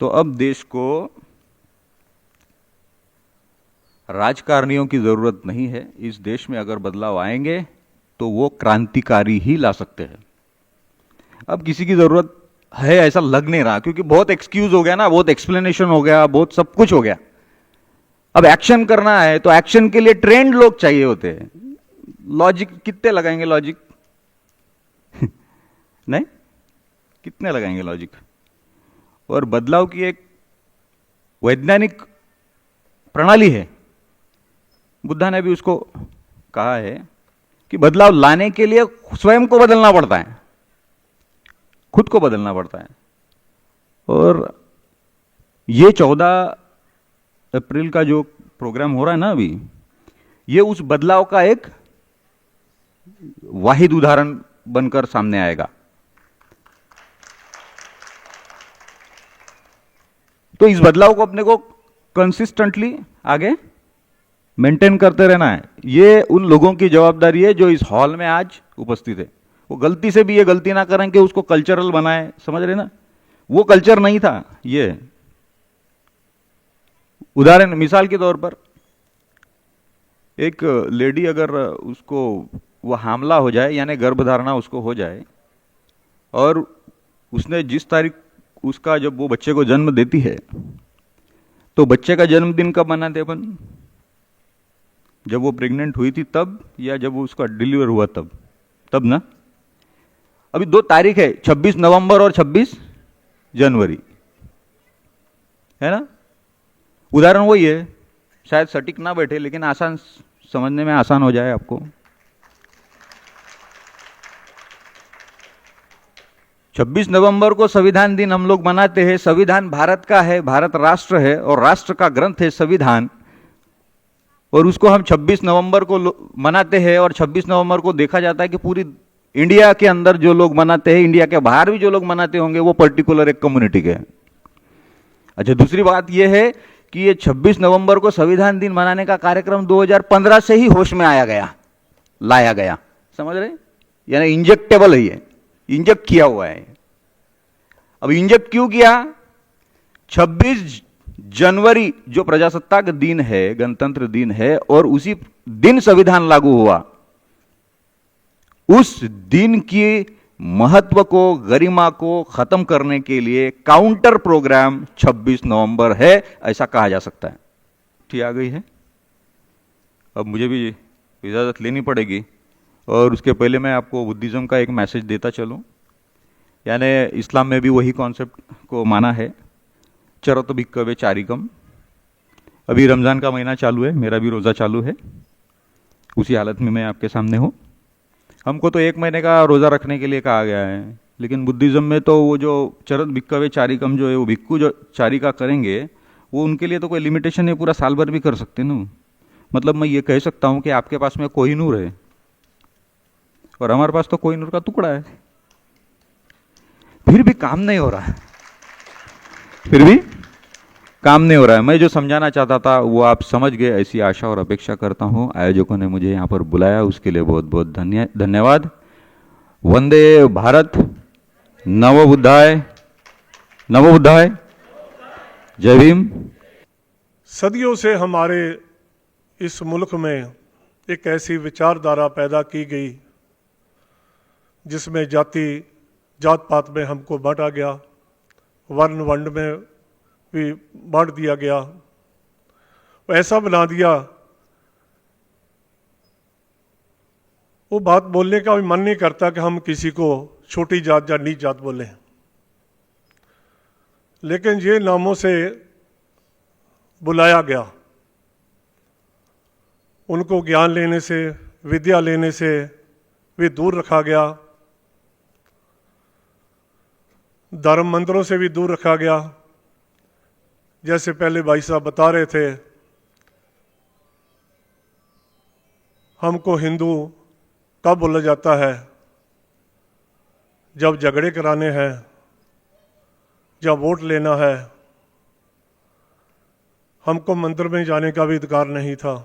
तो अब देश को राजकारणियों की जरूरत नहीं है। इस देश में अगर बदलाव आएंगे तो वो क्रांतिकारी ही ला सकते हैं। अब किसी की जरूरत है ऐसा लग नहीं रहा, क्योंकि बहुत एक्सक्यूज हो गया ना, बहुत एक्सप्लेनेशन हो गया, बहुत सब कुछ हो गया। अब एक्शन करना है तो एक्शन के लिए ट्रेंड लोग चाहिए होते हैं। लॉजिक कितने लगाएंगे? लॉजिक नहीं, कितने लगाएंगे लॉजिक? और बदलाव की एक वैज्ञानिक प्रणाली है। बुद्धा ने भी उसको कहा है कि बदलाव लाने के लिए स्वयं को बदलना पड़ता है, खुद को बदलना पड़ता है। और ये 14 अप्रैल का जो प्रोग्राम हो रहा है ना अभी, ये उस बदलाव का एक वाहिद उदाहरण बनकर सामने आएगा। तो इस बदलाव को अपने को कंसिस्टेंटली आगे मेंटेन करते रहना है। ये उन लोगों की जवाबदारी है जो इस हॉल में आज उपस्थित है। वो गलती से भी ये गलती ना करें कि उसको कल्चरल बनाए। समझ रहे ना? वो कल्चर नहीं था। ये उदाहरण, मिसाल के तौर पर एक लेडी अगर उसको वो हामला हो जाए, यानी गर्भधारणा उसको हो जाए, और उसने जिस तारीख उसका जब वो बच्चे को जन्म देती है, तो बच्चे का जन्मदिन कब मनाते अपन? जब वो प्रेग्नेंट हुई थी तब, या जब वो उसका डिलीवर हुआ तब ना। अभी 2 तारीख है, 26 नवंबर और 26 जनवरी। है ना। उदाहरण वही है, शायद सटीक ना बैठे लेकिन आसान, समझने में आसान हो जाए आपको। 26 नवंबर को संविधान दिन हम लोग मनाते हैं। संविधान भारत का है, भारत राष्ट्र है और राष्ट्र का ग्रंथ है संविधान, और उसको हम 26 नवंबर को मनाते हैं। और 26 नवंबर को देखा जाता है कि पूरी इंडिया के अंदर जो लोग मनाते हैं, इंडिया के बाहर भी जो लोग मनाते होंगे, वो पर्टिकुलर एक कम्युनिटी के हैं। अच्छा, दूसरी बात यह है कि ये 26 नवंबर को संविधान दिन मनाने का कार्यक्रम 2015 से ही होश में लाया गया, समझ रहे, यानी इंजेक्टेबल है, ये इंजेक्ट किया हुआ है। अब इंजेक्ट क्यों किया? 26 जनवरी जो प्रजासत्ताक दिन है, गणतंत्र दिन है, और उसी दिन संविधान लागू हुआ। उस दिन की महत्व को, गरिमा को खत्म करने के लिए काउंटर प्रोग्राम 26 नवंबर है, ऐसा कहा जा सकता है। ठीक आ गई है। अब मुझे भी इजाजत लेनी पड़ेगी, और उसके पहले मैं आपको बुद्धिज्म का एक मैसेज देता चलूं। यानी इस्लाम में भी वही कॉन्सेप्ट को माना है, चरत भिक्खवे चारिकम। अभी रमज़ान का महीना चालू है, मेरा भी रोज़ा चालू है, उसी हालत में मैं आपके सामने हूँ। हमको तो 1 महीने का रोज़ा रखने के लिए कहा गया है, लेकिन बुद्धिज़्म में तो वो जो चरत भिक्खवे चारिकम जो है, वो भिक्खु जो चारिका करेंगे, वो उनके लिए तो कोई लिमिटेशन नहीं, पूरा साल भर भी कर सकते ना। मतलब मैं ये कह सकता हूँ कि आपके पास में कोहिनूर है और हमारे पास तो कोहिनूर का टुकड़ा है, फिर भी काम नहीं हो रहा है, मैं जो समझाना चाहता था वो आप समझ गए, ऐसी आशा और अपेक्षा करता हूं। आयोजकों ने मुझे यहां पर बुलाया, उसके लिए बहुत बहुत धन्यवाद। वंदे भारत, नमो बुद्धाय, जय भीम। सदियों से हमारे इस मुल्क में एक ऐसी विचारधारा पैदा की गई जिसमें जात पात में हमको बांटा गया, वर्ण में भी बांट दिया गया, ऐसा बना दिया। वो बात बोलने का भी मन नहीं करता कि हम किसी को छोटी जात या नीच जात बोलें, लेकिन ये नामों से बुलाया गया। उनको ज्ञान लेने से, विद्या लेने से भी दूर रखा गया, धर्म मंत्रों से भी दूर रखा गया। जैसे पहले भाई साहब बता रहे थे, हमको हिंदू कब बोला जाता है? जब झगड़े कराने हैं, जब वोट लेना है। हमको मंदिर में जाने का भी अधिकार नहीं था।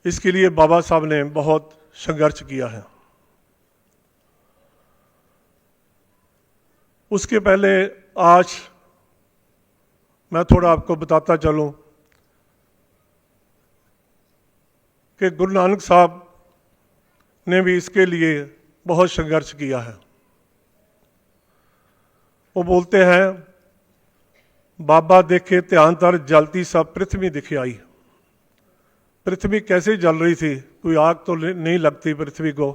इसके लिए बाबा साहब ने बहुत संघर्ष किया है। उसके पहले आज मैं थोड़ा आपको बताता चलूं कि गुरु नानक साहब ने भी इसके लिए बहुत संघर्ष किया है। वो बोलते हैं, बाबा देखे ध्यान तर जलती सब पृथ्वी दिखे आई। पृथ्वी कैसे जल रही थी? कोई आग तो नहीं लगती पृथ्वी को।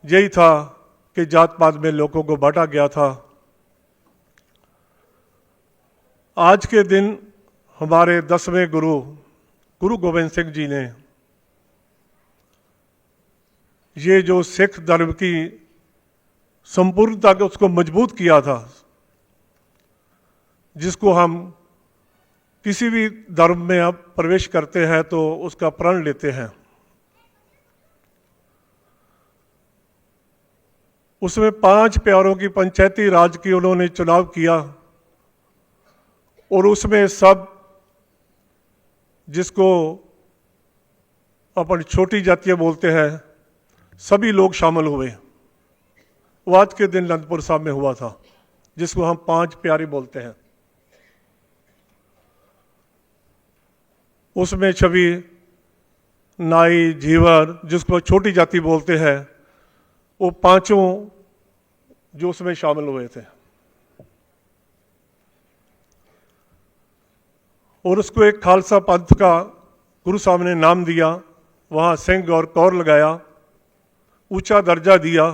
यही था कि जात पात में लोगों को बांटा गया था। आज के दिन हमारे 10वें गुरु गोविंद सिंह जी ने ये जो सिख धर्म की संपूर्णता को उसको मजबूत किया था, जिसको हम किसी भी धर्म में अब प्रवेश करते हैं तो उसका प्रण लेते हैं। उसमें 5 प्यारों की पंचायती राज की उन्होंने चुनाव किया, और उसमें सब जिसको अपन छोटी जातियां बोलते हैं, सभी लोग शामिल हुए। वो आज के दिन अनंतपुर साहब में हुआ था, जिसको हम 5 प्यारे बोलते हैं। उसमें छवि, नाई, झीवर, जिसको छोटी जाति बोलते हैं, वो 5 जो उसमें शामिल हुए थे। और उसको एक खालसा पंथ का गुरु साहब ने नाम दिया, वहाँ सिंह और कौर लगाया, ऊंचा दर्जा दिया।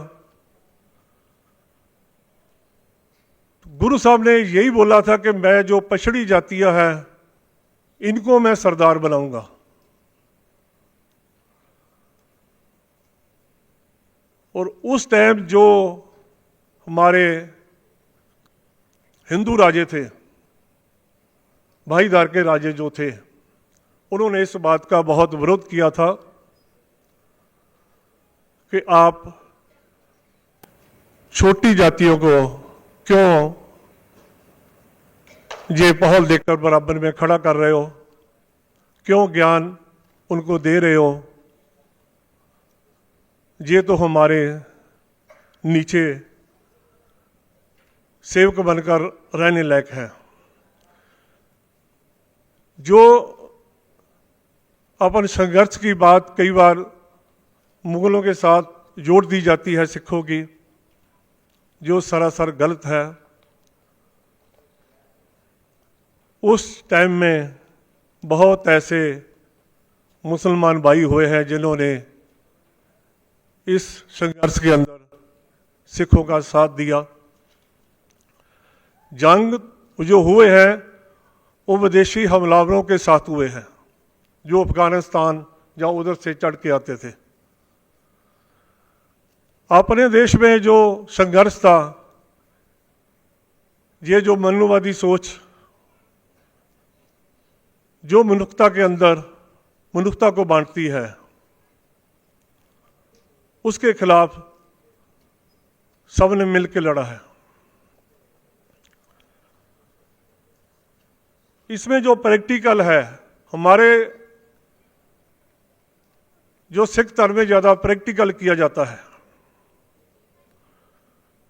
गुरु साहब ने यही बोला था कि मैं जो पछड़ी जातियां हैं इनको मैं सरदार बनाऊंगा। और उस टाइम जो हमारे हिंदू राजे थे, भाईदार के राजे जो थे, उन्होंने इस बात का बहुत विरोध किया था कि आप छोटी जातियों को क्यों ये पहल देकर बराबर में खड़ा कर रहे हो, क्यों ज्ञान उनको दे रहे हो, ये तो हमारे नीचे सेवक बनकर रहने लायक है। जो अपन संघर्ष की बात कई बार मुगलों के साथ जोड़ दी जाती है सिखों की, जो सरासर गलत है। उस टाइम में बहुत ऐसे मुसलमान भाई हुए हैं जिन्होंने इस संघर्ष के अंदर सिखों का साथ दिया। जंग जो हुए हैं वो विदेशी हमलावरों के साथ हुए हैं, जो अफगानिस्तान या उधर से चढ़ के आते थे। अपने देश में जो संघर्ष था, ये जो मनुवादी सोच जो मनुष्यता के अंदर मनुष्यता को बांटती है, उसके खिलाफ सबने मिलकर लड़ा है। इसमें जो प्रैक्टिकल है, हमारे जो सिख धर्म में ज़्यादा प्रैक्टिकल किया जाता है।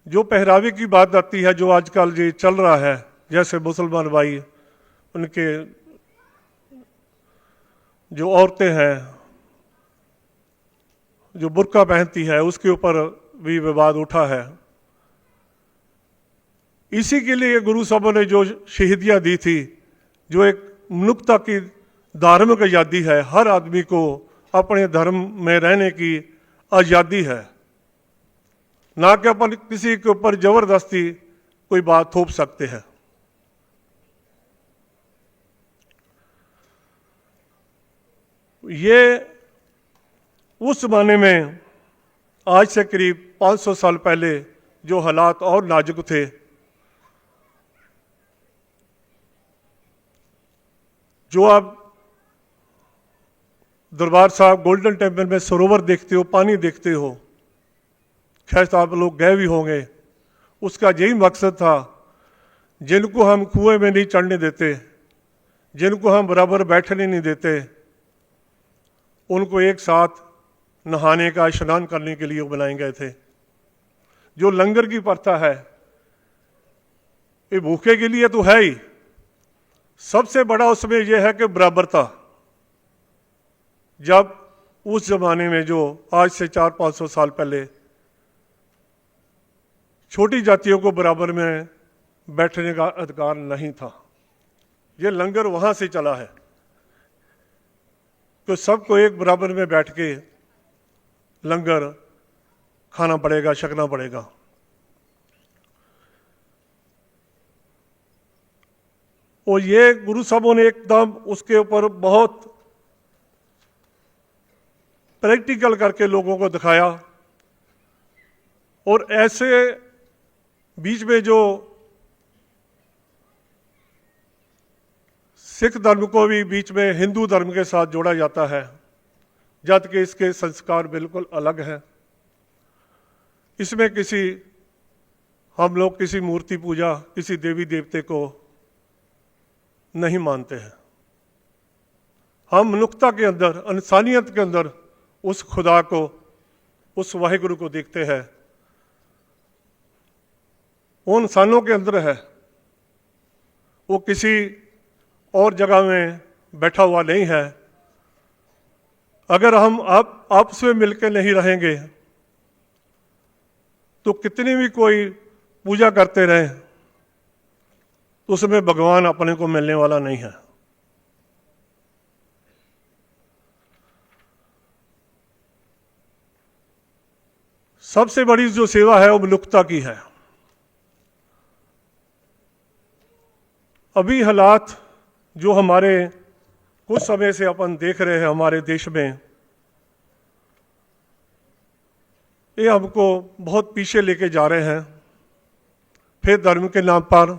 जो पहरावे की बात आती है, जो आजकल ये चल रहा है, जैसे मुसलमान भाई उनके जो औरतें हैं जो बुर्का पहनती है, उसके ऊपर भी विवाद उठा है। इसी के लिए गुरु साहबों ने जो शहीदियाँ दी थी, जो एक मनुष्यता की धार्मिक आज़ादी है, हर आदमी को अपने धर्म में रहने की आज़ादी है, ना कि अपन किसी के ऊपर जबरदस्ती कोई बात थोप सकते हैं। ये उस जमाने में आज से करीब 500 साल पहले जो हालात और नाजुक थे, जो आप दरबार साहब गोल्डन टेम्पल में सरोवर देखते हो, पानी देखते हो, खैर आप लोग गए भी होंगे। उसका यही मकसद था, जिनको हम कुएं में नहीं चढ़ने देते, जिनको हम बराबर बैठने नहीं देते, उनको एक साथ नहाने का, स्नान करने के लिए बनाए गए थे। जो लंगर की प्रथा है, ये भूखे के लिए तो है ही, सबसे बड़ा उसमें यह है कि बराबरता। जब उस जमाने में, जो आज से 400-500 साल पहले, छोटी जातियों को बराबर में बैठने का अधिकार नहीं था, ये लंगर वहां से चला है। तो सबको एक बराबर में बैठ के लंगर खाना पड़ेगा, छकना पड़ेगा। और ये गुरु साहबों ने एकदम उसके ऊपर बहुत प्रैक्टिकल करके लोगों को दिखाया। और ऐसे बीच में जो सिख धर्म को भी बीच में हिंदू धर्म के साथ जोड़ा जाता है, जबकि इसके संस्कार बिल्कुल अलग हैं। इसमें हम लोग किसी मूर्ति पूजा, किसी देवी देवते को नहीं मानते हैं। हम मनुष्यता के अंदर, इंसानियत के अंदर उस खुदा को, उस वाहिगुरु को देखते हैं। वो इंसानों के अंदर है, वो किसी और जगह में बैठा हुआ नहीं है। अगर हम आपस में मिलकर नहीं रहेंगे तो कितनी भी कोई पूजा करते रहें तो उसमें भगवान अपने को मिलने वाला नहीं है। सबसे बड़ी जो सेवा है वो मनुष्यता की है। अभी हालात जो हमारे कुछ समय से अपन देख रहे हैं हमारे देश में, ये हमको बहुत पीछे लेके जा रहे हैं। फिर धर्म के नाम पर,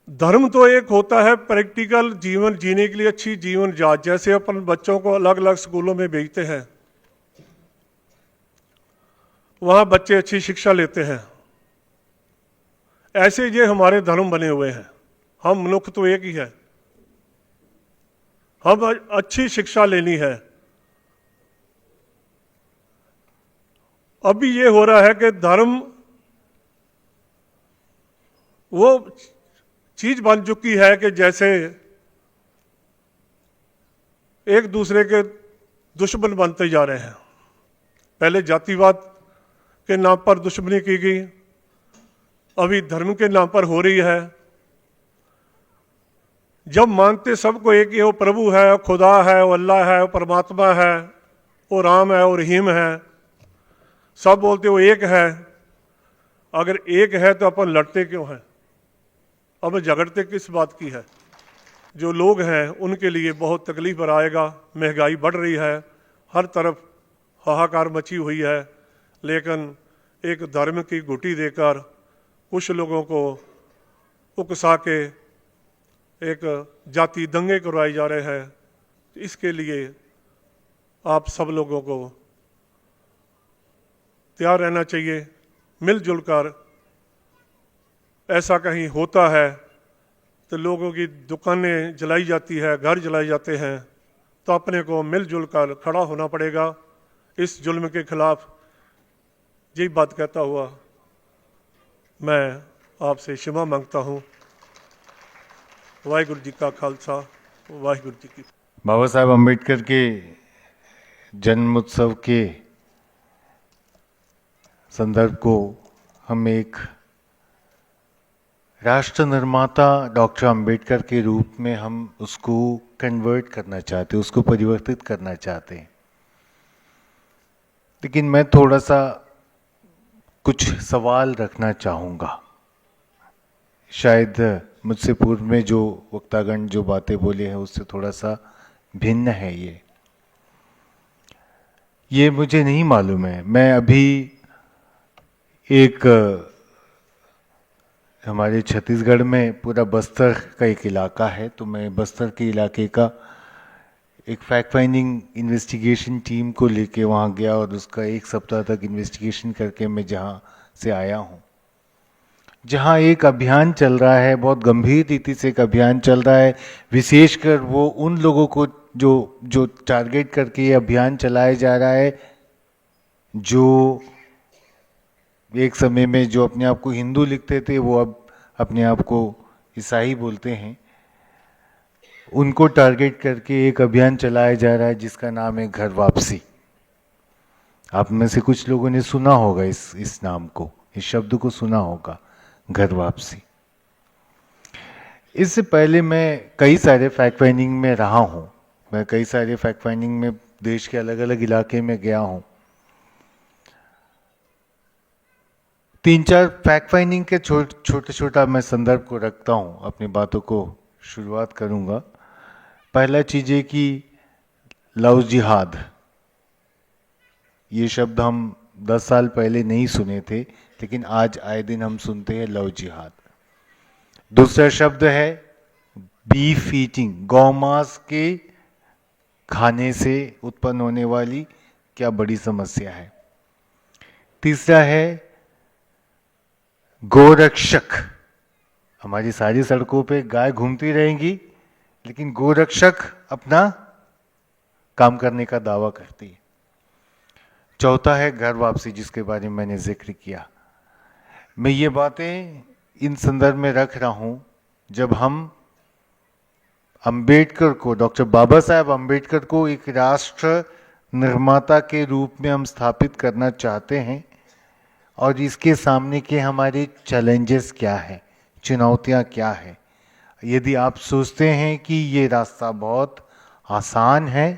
धर्म तो एक होता है प्रैक्टिकल जीवन जीने के लिए, अच्छी जीवन जांच, जैसे अपन बच्चों को अलग अलग स्कूलों में भेजते हैं, वहां बच्चे अच्छी शिक्षा लेते हैं, ऐसे ये हमारे धर्म बने हुए हैं। हम मनुष्य तो एक ही है, हम अच्छी शिक्षा लेनी है। अभी ये हो रहा है कि धर्म वो चीज बन चुकी है कि जैसे एक दूसरे के दुश्मन बनते जा रहे हैं। पहले जातिवाद के नाम पर दुश्मनी की गई, अभी धर्म के नाम पर हो रही है। जब मानते सबको एक ही, वो प्रभु है, वो खुदा है, वो अल्लाह है, वो परमात्मा है, वो राम है, वो रहीम है, सब बोलते वो एक है। अगर एक है तो अपन लड़ते क्यों हैं? अब झगड़ते किस बात की है? जो लोग हैं उनके लिए बहुत तकलीफ पर आएगा। महंगाई बढ़ रही है, हर तरफ हाहाकार मची हुई है, लेकिन एक धर्म की घुटी देकर कुछ लोगों को उकसा के एक जाति दंगे करवाए जा रहे हैं। इसके लिए आप सब लोगों को तैयार रहना चाहिए, मिलजुल कर। ऐसा कहीं होता है तो लोगों की दुकानें जलाई जाती है, घर जलाए जाते हैं, तो अपने को मिलजुल कर खड़ा होना पड़ेगा इस जुल्म के खिलाफ। यही बात कहता हुआ मैं आपसे क्षमा मांगता हूँ। वाहिगुरु जी का खालसा, वाहिगुरु जी की। बाबा साहब अम्बेडकर के जन्म उत्सव के संदर्भ को हम एक राष्ट्र निर्माता डॉक्टर अम्बेडकर के रूप में हम उसको कन्वर्ट करना चाहते, उसको परिवर्तित करना चाहते हैं। लेकिन मैं थोड़ा सा कुछ सवाल रखना चाहूँगा। शायद मुझसे पूर्व में जो वक्तागण जो बातें बोले हैं उससे थोड़ा सा भिन्न है ये मुझे नहीं मालूम है। मैं अभी एक हमारे छत्तीसगढ़ में पूरा बस्तर का एक इलाका है, तो मैं बस्तर के इलाके का एक फैक्ट फाइंडिंग इन्वेस्टिगेशन टीम को लेके वहाँ गया और उसका एक सप्ताह तक इन्वेस्टिगेशन करके मैं जहाँ से आया हूँ, जहाँ एक अभियान चल रहा है, बहुत गंभीर रीति से एक अभियान चल रहा है। विशेषकर वो उन लोगों को जो टारगेट करके ये अभियान चलाया जा रहा है, जो एक समय में जो अपने आप को हिंदू लिखते थे वो अब अपने आप को ईसाई बोलते हैं, उनको टारगेट करके एक अभियान चलाया जा रहा है जिसका नाम है घर वापसी। आप में से कुछ लोगों ने सुना होगा इस नाम को, इस शब्द को सुना होगा, घर वापसी। इससे पहले मैं कई सारे फैक्ट फाइंडिंग में रहा हूँ, मैं कई सारे फैक्ट फाइंडिंग में देश के अलग अलग इलाके में गया हूँ। 3-4 फैक्ट फाइंडिंग के छोटा मैं संदर्भ को रखता हूँ, अपनी बातों को शुरुआत करूँगा। पहला चीज़ है कि लव जिहाद, ये शब्द हम 10 साल पहले नहीं सुने थे, लेकिन आज आए दिन हम सुनते हैं लव जिहाद। दूसरा शब्द है बीफ ईटिंग, गौमांस के खाने से उत्पन्न होने वाली क्या बड़ी समस्या है। तीसरा है गोरक्षक। हमारी सारी सड़कों पे गाय घूमती रहेंगी, लेकिन गोरक्षक अपना काम करने का दावा करती है। चौथा है घर वापसी, जिसके बारे में मैंने जिक्र किया। मैं ये बातें इन संदर्भ में रख रहा हूं जब हम अंबेडकर को, डॉक्टर बाबा साहब अंबेडकर को एक राष्ट्र निर्माता के रूप में हम स्थापित करना चाहते हैं, और इसके सामने के हमारे चैलेंजेस क्या है, चुनौतियां क्या है। यदि आप सोचते हैं कि ये रास्ता बहुत आसान है,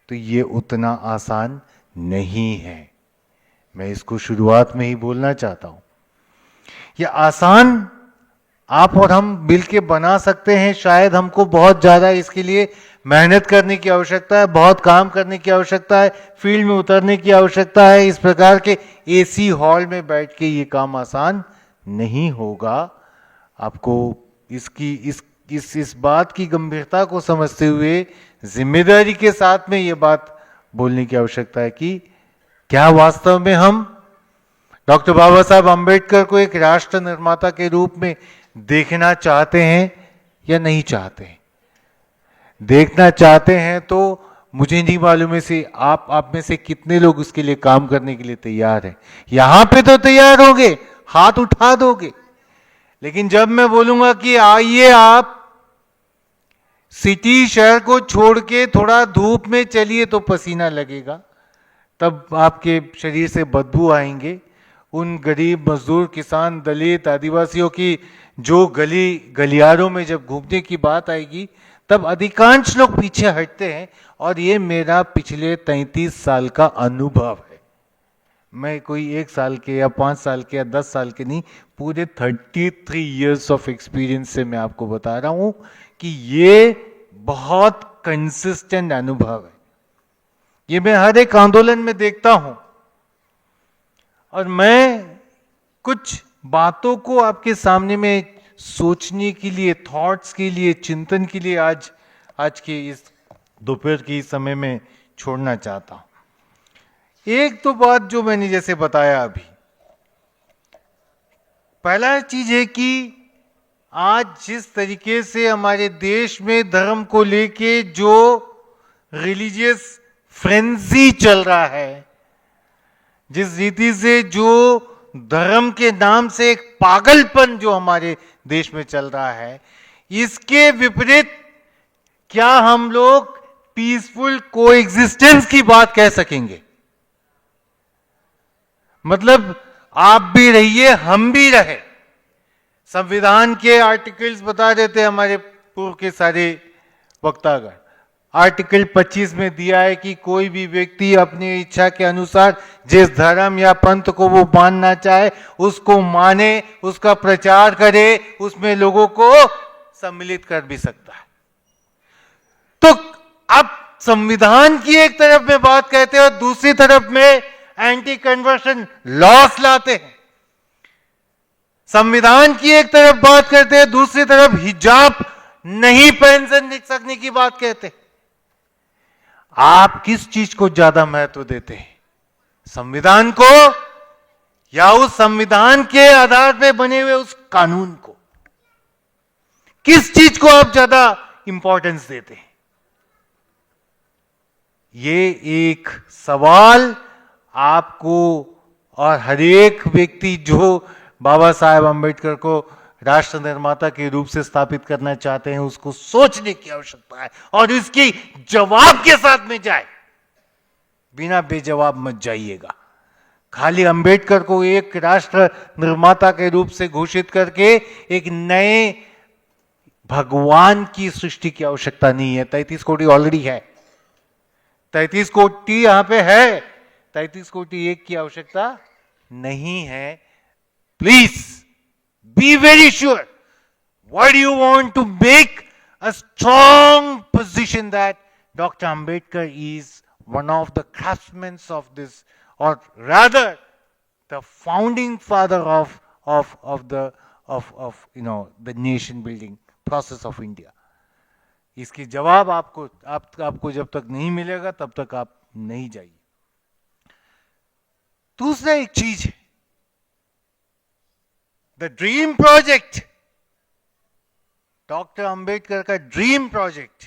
तो ये उतना आसान नहीं है। मैं इसको शुरुआत में ही बोलना चाहता हूँ। ये आसान आप और हम मिल के बना सकते हैं। शायद हमको बहुत ज़्यादा इसके लिए मेहनत करने की आवश्यकता है, बहुत काम करने की आवश्यकता है, फील्ड में उतरने की आवश्यकता है। इस प्रकार के एसी हॉल में बैठ के ये काम आसान नहीं होगा। आपको इसकी इस बात की गंभीरता को समझते हुए जिम्मेदारी के साथ में ये बात बोलने की आवश्यकता है कि क्या वास्तव में हम डॉक्टर बाबा साहब अम्बेडकर को एक राष्ट्र निर्माता के रूप में देखना चाहते हैं या नहीं चाहते हैं। देखना चाहते हैं तो मुझे नहीं मालूम है से आप में से कितने लोग उसके लिए काम करने के लिए तैयार हैं। यहां पे तो तैयार होंगे, हाथ उठा दोगे, लेकिन जब मैं बोलूंगा कि आइए आप सिटी शहर को छोड़ के थोड़ा धूप में चलिए तो पसीना लगेगा, तब आपके शरीर से बदबू आएंगे। उन गरीब मजदूर किसान दलित आदिवासियों की जो गलियारों में जब घूमने की बात आएगी तब अधिकांश लोग पीछे हटते हैं। और ये मेरा पिछले 33 साल का अनुभव है। मैं कोई 1 साल के या 5 साल के या 10 साल के नहीं, पूरे 33 इयर्स ऑफ एक्सपीरियंस से मैं आपको बता रहा हूं कि ये बहुत कंसिस्टेंट अनुभव है। ये मैं हर एक आंदोलन में देखता हूं और मैं कुछ बातों को आपके सामने में सोचने के लिए, थॉट्स के लिए, चिंतन के लिए आज के इस दोपहर के इस समय में छोड़ना चाहता हूं। एक तो बात जो मैंने जैसे बताया अभी, पहला चीज है कि आज जिस तरीके से हमारे देश में धर्म को लेके जो रिलीजियस फ्रेंजी चल रहा है, जिस रीति से जो धर्म के नाम से एक पागलपन जो हमारे देश में चल रहा है, इसके विपरीत क्या हम लोग पीसफुल कोएग्जिस्टेंस की बात कह सकेंगे? मतलब आप भी रहिए, हम भी रहे। संविधान के आर्टिकल्स बता देते हमारे पूर्व के सारे वक्तागण। आर्टिकल 25 में दिया है कि कोई भी व्यक्ति अपनी इच्छा के अनुसार जिस धर्म या पंथ को वो मानना चाहे उसको माने, उसका प्रचार करे, उसमें लोगों को सम्मिलित कर भी सकता है। तो अब संविधान की एक तरफ में बात कहते हैं और दूसरी तरफ में एंटी कन्वर्शन लॉस लाते हैं। संविधान की एक तरफ बात करते हैं, दूसरी तरफ हिजाब नहीं पहन सकने की बात कहते हैं। आप किस चीज को ज्यादा महत्व देते हैं, संविधान को या उस संविधान के आधार पर बने हुए उस कानून को? किस चीज को आप ज्यादा इंपॉर्टेंस देते हैं? ये एक सवाल आपको और हर एक व्यक्ति जो बाबा साहेब अम्बेडकर को राष्ट्र निर्माता के रूप से स्थापित करना चाहते हैं उसको सोचने की आवश्यकता है और इसकी जवाब के साथ में जाए। बिना बेजवाब मत जाइएगा। खाली अम्बेडकर को एक राष्ट्र निर्माता के रूप से घोषित करके एक नए भगवान की सृष्टि की आवश्यकता नहीं है। 33 कोटि ऑलरेडी है, 33 कोटि यहां पे है, 33 कोटि एक की आवश्यकता नहीं है। Please be very sure what you want to make a strong position that Dr. Ambedkar is one of the craftsmen of this, or rather the founding father of the nation building process of India. इसकी जवाब आपको जब तक नहीं मिलेगा तब तक आप नहीं जाइए। दूसरा एक चीज है, the dream project, doctor Ambedkar का dream project,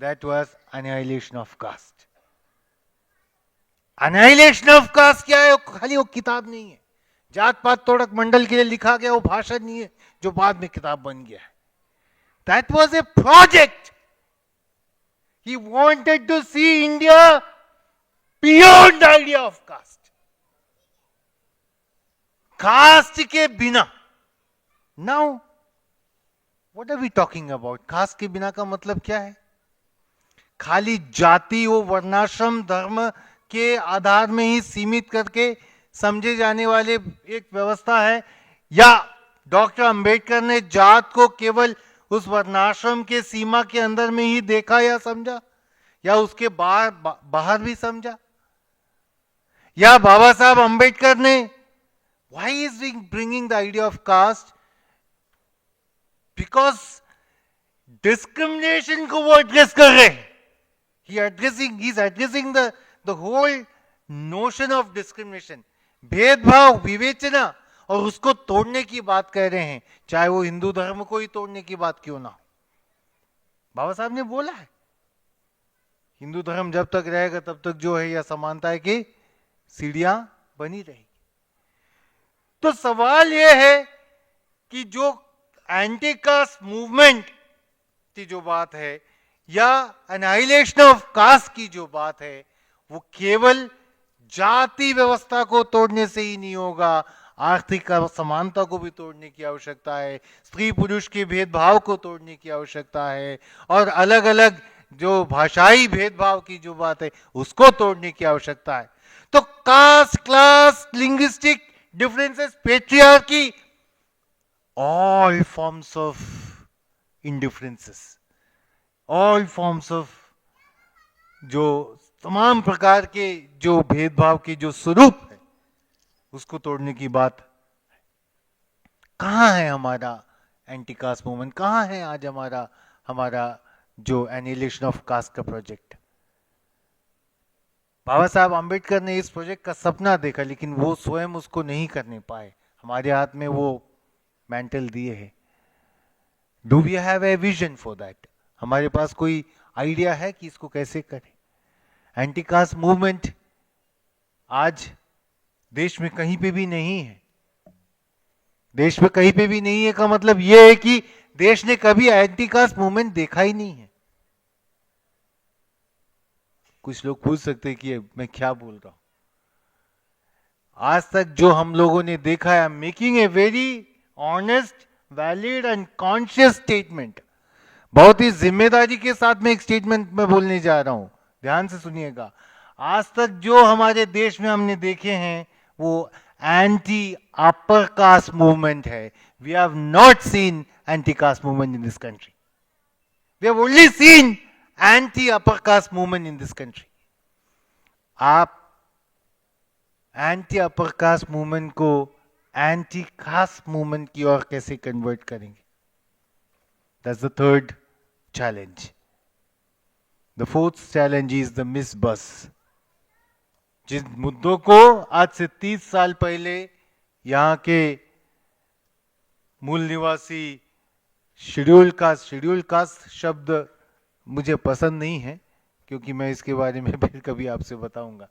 that was annihilation of caste. Annihilation of caste क्या है? खाली वो किताब नहीं है, जात पात तोड़क मंडल के लिए लिखा गया वो भाषण नहीं है जो बाद में किताब बन गया है। That was a project. He wanted to see India beyond idea of caste. Caste के बिना, now what are we talking about? Caste के बिना का मतलब क्या है? खाली जाति और वर्णाश्रम धर्म के आधार में ही सीमित करके समझे जाने वाले एक व्यवस्था है। या डॉक्टर अंबेडकर ने जात को केवल उस वर्णाश्रम के सीमा के अंदर में ही देखा या समझा, या उसके बाहर भी समझा? या बाबा साहब अंबेडकर ने, why is he bringing the idea of caste? Because discrimination को वो एड्रेस कर रहे हैं. He's addressing the whole notion of discrimination. भेदभाव, विवेचना, और उसको तोड़ने की बात कह रहे हैं, चाहे वो हिंदू धर्म को ही तोड़ने की बात क्यों ना हो. बाबा साहब ने बोला है हिंदू धर्म जब तक रहेगा तब तक जो है यह समानता की सीढ़ियां बनी रहेगी. तो सवाल यह है कि जो एंटी कास्ट मूवमेंट की जो बात है या एनाइलेशन ऑफ कास्ट की जो बात है, वो केवल जाति व्यवस्था को तोड़ने से ही नहीं होगा, आर्थिक समानता को भी तोड़ने की आवश्यकता है, स्त्री पुरुष के भेदभाव को तोड़ने की आवश्यकता है, और अलग अलग जो भाषाई भेदभाव की जो बात है उसको तोड़ने की आवश्यकता है. तो caste, class, linguistic differences, patriarchy, all forms of indifferences, all forms of जो तमाम प्रकार के जो भेदभाव के जो स्वरूप है उसको तोड़ने की बात. कहाँ है हमारा एंटी कास्ट मूवमेंट? कहाँ है आज हमारा जो एनिलेशन ऑफ कास्ट का प्रोजेक्ट? बाबा साहब अंबेडकर ने इस प्रोजेक्ट का सपना देखा, लेकिन वो स्वयं उसको नहीं करने पाए. हमारे हाथ में वो मैंटल दिए हैं. Do we have a vision for that? हमारे पास कोई आइडिया है कि इसको कैसे करें? एंटी कास्ट मूवमेंट आज देश में कहीं पे भी नहीं है. देश में कहीं पे भी नहीं है का मतलब यह है कि देश ने कभी एंटी कास्ट मूवमेंट देखा ही नहीं है. कुछ लोग पूछ सकते हैं कि मैं क्या बोल रहा हूं. आज तक जो हम लोगों ने देखा है, making a very honest, valid and conscious statement. बहुत ही जिम्मेदारी के साथ में एक स्टेटमेंट में बोलने जा रहा हूं, ध्यान से सुनिएगा. आज तक जो हमारे देश में हमने देखे हैं वो एंटी अपर कास्ट मूवमेंट है. We have not seen anti caste movement in this country. We have only seen anti upper caste movement in this country. आप एंटी अपर कास्ट मूवमेंट को एंटी कास्ट मूवमेंट की ओर कैसे कन्वर्ट करेंगे? That's the third challenge. The fourth challenge is the mass base. जिन मुद्दों को आज से 30 साल पहले यहां के मूल निवासी शेड्यूल कास्ट शब्द मुझे पसंद नहीं है, क्योंकि मैं इसके बारे में फिर कभी आपसे बताऊंगा.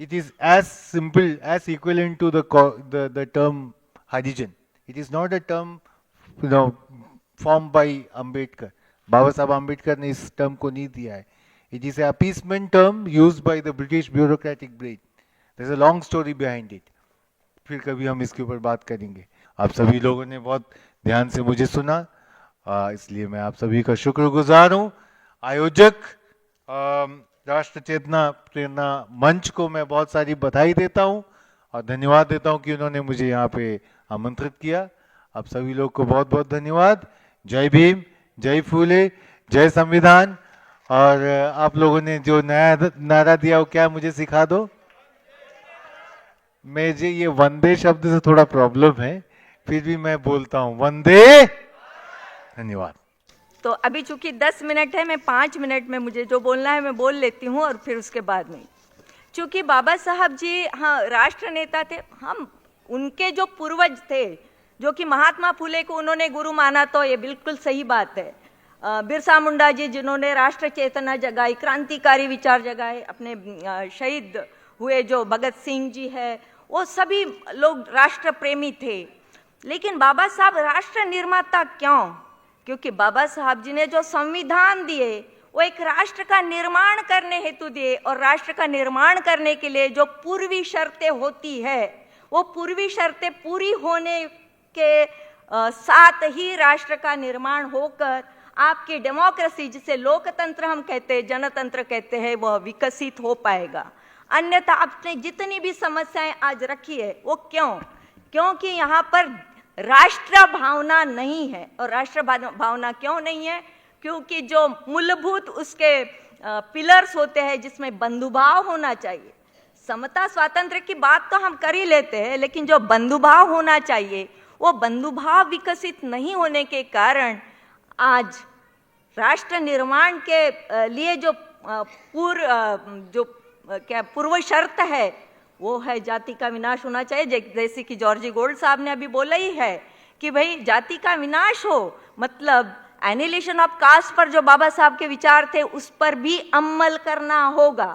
It is as simple as equivalent to the term Harijan. It is not a term form by Ambedkar. Baba Saheb Ambedkar ने इस टर्म को नहीं दिया है. It is a appeasement term used by the British bureaucratic brain. There's a long story behind it. फिर कभी हम इसके ऊपर बात करेंगे. आप सभी लोगों ने बहुत ध्यान से मुझे सुना, इसलिए मैं आप सभी का शुक्रगुजार हूँ. आयोजक राष्ट्र चेतना प्रेरणा मंच को मैं बहुत सारी बधाई देता हूँ और धन्यवाद देता हूँ कि उन्होंने मुझे यहाँ पे आमंत्रित किया. आप सभी लोग को बहुत बहुत धन्यवाद. जय भीम, जय फूले, जय संविधान. और आप लोगों ने जो नया नारा दिया वो क्या, मुझे सिखा दो. मुझे ये वंदे शब्द से थोड़ा प्रॉब्लम है, फिर भी मैं बोलता हूँ वंदे. धन्यवाद. तो अभी चूंकि 10 मिनट है, मैं 5 मिनट में मुझे जो बोलना है मैं बोल लेती हूँ, और फिर उसके बाद में, चूंकि बाबा साहब जी हाँ राष्ट्र नेता थे, हम उनके जो पूर्वज थे, जो कि महात्मा फुले को उन्होंने गुरु माना, तो ये बिल्कुल सही बात है. बिरसा मुंडा जी जिन्होंने राष्ट्र चेतना जगाई, क्रांतिकारी विचार जगाए, अपने शहीद हुए जो भगत सिंह जी है, वो सभी लोग राष्ट्र प्रेमी थे. लेकिन बाबा साहब राष्ट्र निर्माता क्यों? क्योंकि बाबा साहब जी ने जो संविधान दिए वो एक राष्ट्र का निर्माण करने हेतु दिए, और राष्ट्र का निर्माण करने के लिए जो पूर्वी शर्तें होती है, वो पूर्वी शर्तें पूरी होने के साथ ही राष्ट्र का निर्माण होकर आपकी डेमोक्रेसी, जिसे लोकतंत्र हम कहते हैं, जनतंत्र कहते हैं, वह विकसित हो पाएगा. अन्यथा आपने जितनी भी समस्याएं आज रखी है वो क्यों? क्योंकि यहाँ पर राष्ट्र भावना नहीं है। और राष्ट्र भावना क्यों नहीं है? क्योंकि जो मूलभूत उसके पिलर्स होते हैं, जिसमें बंधुभाव होना चाहिए, समता स्वातंत्र्य की बात तो हम कर ही लेते हैं, लेकिन जो बंधुभाव होना चाहिए वो बंधुभाव विकसित नहीं होने के कारण आज राष्ट्र निर्माण के लिए जो पूर्व शर्त है वो है जाति का विनाश होना चाहिए। जैसे कि जॉर्जी गोल्ड साहब ने अभी बोला ही है कि भाई जाति का विनाश हो, मतलब एनिहिलेशन ऑफ कास्ट पर जो बाबा साहब के विचार थे उस पर भी अमल करना होगा।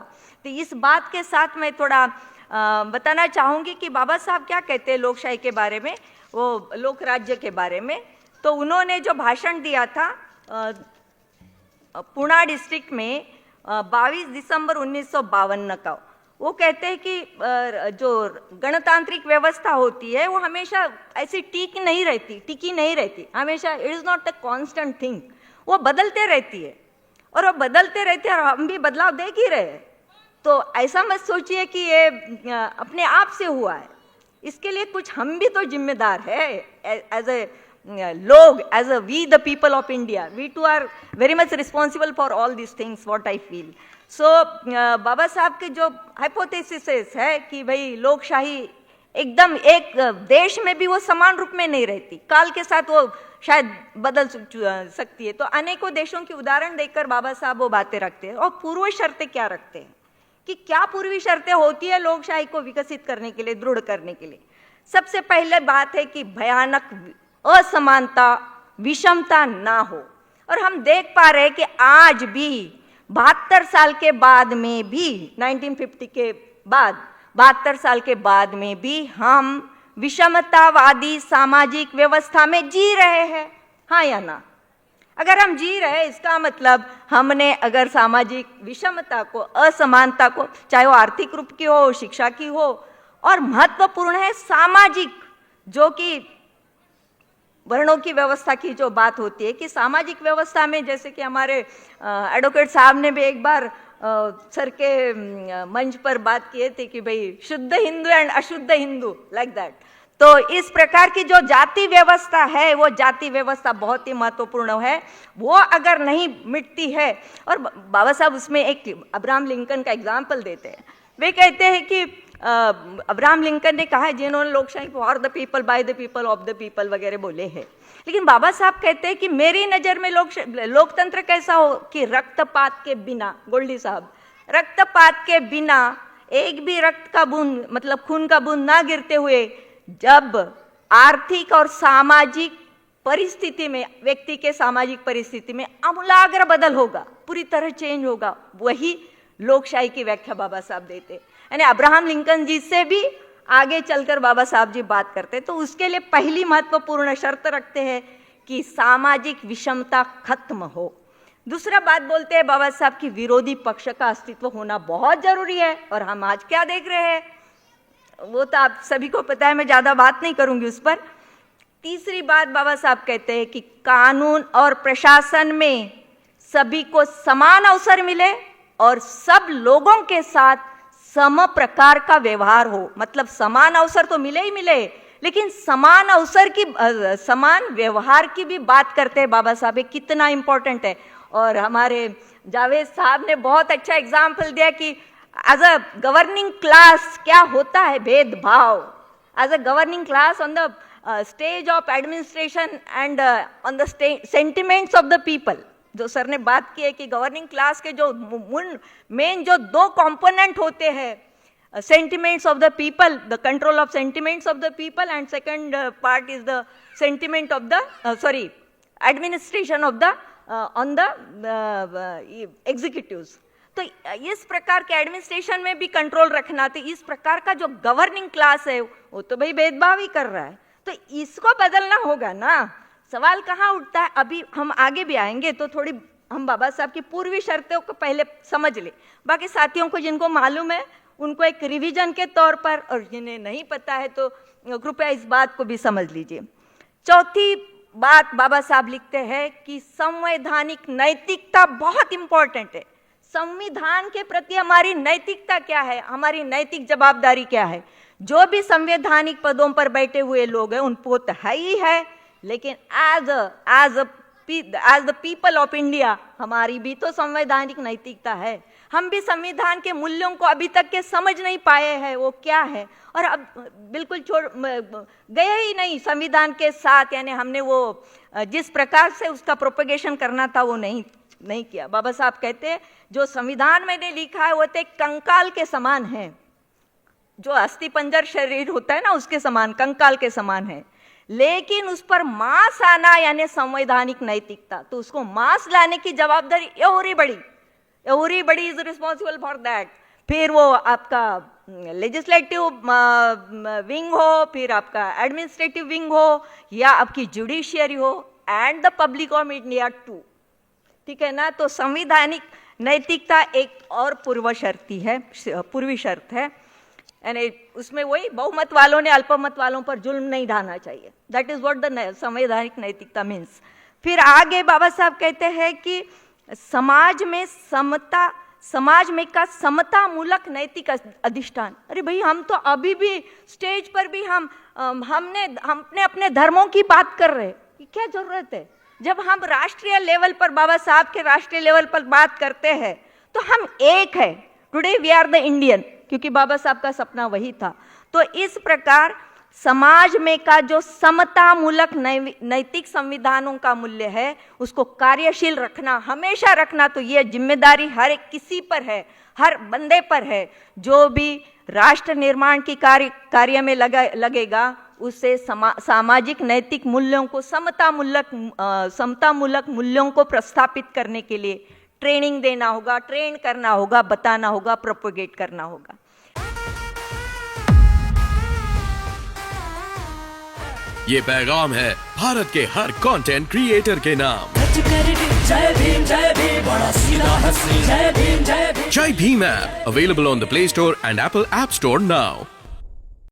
तो इस बात के साथ मैं थोड़ा बताना चाहूँगी कि बाबा साहब क्या कहते हैं लोकशाही के बारे में, वो लोक राज्य के बारे में। तो उन्होंने जो भाषण दिया था पुणे डिस्ट्रिक्ट में 22 दिसंबर 1952 का, वो कहते हैं कि जो गणतांत्रिक व्यवस्था होती है वो हमेशा ऐसी टिकी नहीं रहती, हमेशा it is not a constant thing, वो बदलते रहती है और वो बदलते रहते हैं और हम भी बदलाव देख ही रहे हैं। तो ऐसा मत सोचिए कि ये अपने आप से हुआ है, इसके लिए कुछ हम भी तो जिम्मेदार है एज ए लोग, as a we the people of India, we too are very much responsible for all this things what I feel. So Baba Saheb के जो हाइपोथेसिस है कि भाई लोकशाही एकदम एक देश में भी वो समान रूप में नहीं रहती, काल के साथ वो शायद बदल सकती है। तो अनेकों देशों की उदाहरण देकर बाबा साहब वो बातें रखते हैं। और पूर्व शर्तें क्या रखते हैं कि क्या पूर्वी शर्तें होती है लोकशाही को विकसित करने के लिए, दृढ़ करने के लिए। सबसे पहले बात है कि भयानक असमानता, विषमता ना हो। और हम देख पा रहे हैं कि आज भी 72 साल के बाद में भी, 1950 के बाद 72 साल के बाद में भी हम विषमतावादी सामाजिक व्यवस्था में जी रहे हैं, हाँ या ना? अगर हम जी रहे हैं इसका मतलब हमने अगर सामाजिक विषमता को, असमानता को, चाहे वो आर्थिक रूप की हो, शिक्षा की हो, और महत्वपूर्ण है सामाजिक, जो कि वर्णों की व्यवस्था की जो बात होती है कि सामाजिक व्यवस्था में, जैसे कि हमारे एडवोकेट साहब ने भी एक बार सर के मंच पर बात किए थे कि भाई शुद्ध हिंदू एंड अशुद्ध हिंदू, लाइक दैट। तो इस प्रकार की जो जाति व्यवस्था है, वो जाति व्यवस्था बहुत ही महत्वपूर्ण है, वो अगर नहीं मिटती है। और बाबा साहब उसमें एक अब्राहम लिंकन का एग्जाम्पल देते हैं। वे कहते हैं कि अब्राहम लिंकन ने कहा है, जिन्होंने लोकशाही for the people, by the people, of the people वगैरह बोले हैं, लेकिन बाबा साहब कहते हैं कि मेरी नज़र में लोकतंत्र कैसा हो कि रक्तपात के बिना, गोल्डी साहब, रक्तपात के बिना, एक भी रक्त का बूंद, मतलब खून का बूंद ना गिरते हुए, जब आर्थिक और सामाजिक परिस्थिति में, व्यक्ति के सामाजिक परिस्थिति में आमूलाग्र बदल होगा, पूरी तरह चेंज होगा, वही लोकशाही की व्याख्या बाबा साहब देते। यानी अब्राहम लिंकन जी से भी आगे चलकर बाबा साहब जी बात करते। तो उसके लिए पहली महत्वपूर्ण शर्त रखते हैं कि सामाजिक विषमता खत्म हो। दूसरा बात बोलते हैं बाबा साहब की विरोधी पक्ष का अस्तित्व होना बहुत जरूरी है। और हम आज क्या देख रहे हैं वो तो आप सभी को पता है, मैं ज्यादा बात नहीं करूंगी उस पर। तीसरी बात बाबा साहब कहते हैं कि कानून और प्रशासन में सभी को समान अवसर मिले और सब लोगों के साथ सम प्रकार का व्यवहार हो। मतलब समान अवसर तो मिले ही मिले, लेकिन समान अवसर की, समान व्यवहार की भी बात करते हैं बाबा साहब, कितना इंपॉर्टेंट है। और हमारे जावेद साहब ने बहुत अच्छा एग्जाम्पल दिया कि एज अ गवर्निंग क्लास क्या होता है भेदभाव। As a governing class on the stage of administration and on the sentiments of the people, जो सर ने बात की है कि गवर्निंग क्लास के जो मेन जो दो कंपोनेंट होते हैं, sentiments of the people, the control of sentiments of the people, and second part is the sentiment of the administration of the on the executives. तो इस प्रकार के एडमिनिस्ट्रेशन में भी कंट्रोल रखना, तो इस प्रकार का जो गवर्निंग क्लास है वो तो भाई भेदभाव ही कर रहा है, तो इसको बदलना होगा ना। सवाल कहाँ उठता है, अभी हम आगे भी आएंगे तो थोड़ी हम बाबा साहब की पूर्वी शर्तों को पहले समझ ले, बाकी साथियों को जिनको मालूम है उनको एक रिवीजन के तौर पर, और जिन्हें नहीं पता है तो कृपया इस बात को भी समझ लीजिए। चौथी बात बाबा साहब लिखते हैं कि संवैधानिक नैतिकता बहुत इंपॉर्टेंट है। संविधान के प्रति हमारी नैतिकता क्या है, हमारी नैतिक जवाबदारी क्या है। जो भी संवैधानिक पदों पर बैठे हुए लोग हैं उनको तो है ही है, लेकिन as the people of India हमारी भी तो संवैधानिक नैतिकता है। हम भी संविधान के मूल्यों को अभी तक के समझ नहीं पाए हैं वो क्या है, और अब बिल्कुल गए ही नहीं संविधान के साथ, यानी हमने वो जिस प्रकार से उसका प्रोपेगेशन करना था वो नहीं किया। बाबा साहब कहते हैं जो संविधान मैंने लिखा है वो तो एक कंकाल के समान है, जो अस्थि पंजर शरीर होता है ना उसके समान, कंकाल के समान है, लेकिन उस पर मांस आना यानी संवैधानिक नैतिकता, तो उसको मांस लाने की जवाबदारी everybody is responsible for that. फिर वो आपका लेजिस्लेटिव विंग हो, फिर आपका एडमिनिस्ट्रेटिव विंग हो, या आपकी जुडिशियरी हो, and the public of India too, ठीक है ना। तो संवैधानिक नैतिकता एक और पूर्वी शर्त है, यानी उसमें वही बहुमत वालों ने अल्पमत वालों पर जुल्म नहीं ढाना चाहिए। दैट इज व्हाट द संवैधानिक नैतिकता मीन्स। फिर आगे बाबा साहब कहते हैं कि समाज में का समता मूलक नैतिक अधिष्ठान। अरे भाई हम तो अभी भी स्टेज पर भी हमने अपने धर्मों की बात कर रहे हैं, क्या जरूरत है? जब हम राष्ट्रीय लेवल पर बाबा साहब के राष्ट्रीय लेवल पर बात करते हैं तो हम एक है। Today we are the Indian, क्योंकि बाबा साहब का सपना वही था। तो इस प्रकार समाज में का जो समता मूलक नैतिक संविधानों का मूल्य है उसको कार्यशील रखना, हमेशा रखना, तो ये जिम्मेदारी हर एक किसी पर है, हर बंदे पर है। जो भी राष्ट्र निर्माण की कार्य में लगेगा उससे सामाजिक नैतिक मूल्यों को समता मूलक मूल्यों को प्रस्थापित करने के लिए ट्रेनिंग देना होगा, ट्रेन करना होगा, बताना होगा, प्रोपोगेट करना होगा। ये पैगाम है भारत के हर कंटेंट क्रिएटर के नाम। जय भीम बड़ा सीधा हंसी, जय भीम जय Bhim app available on the play store and Apple app store now.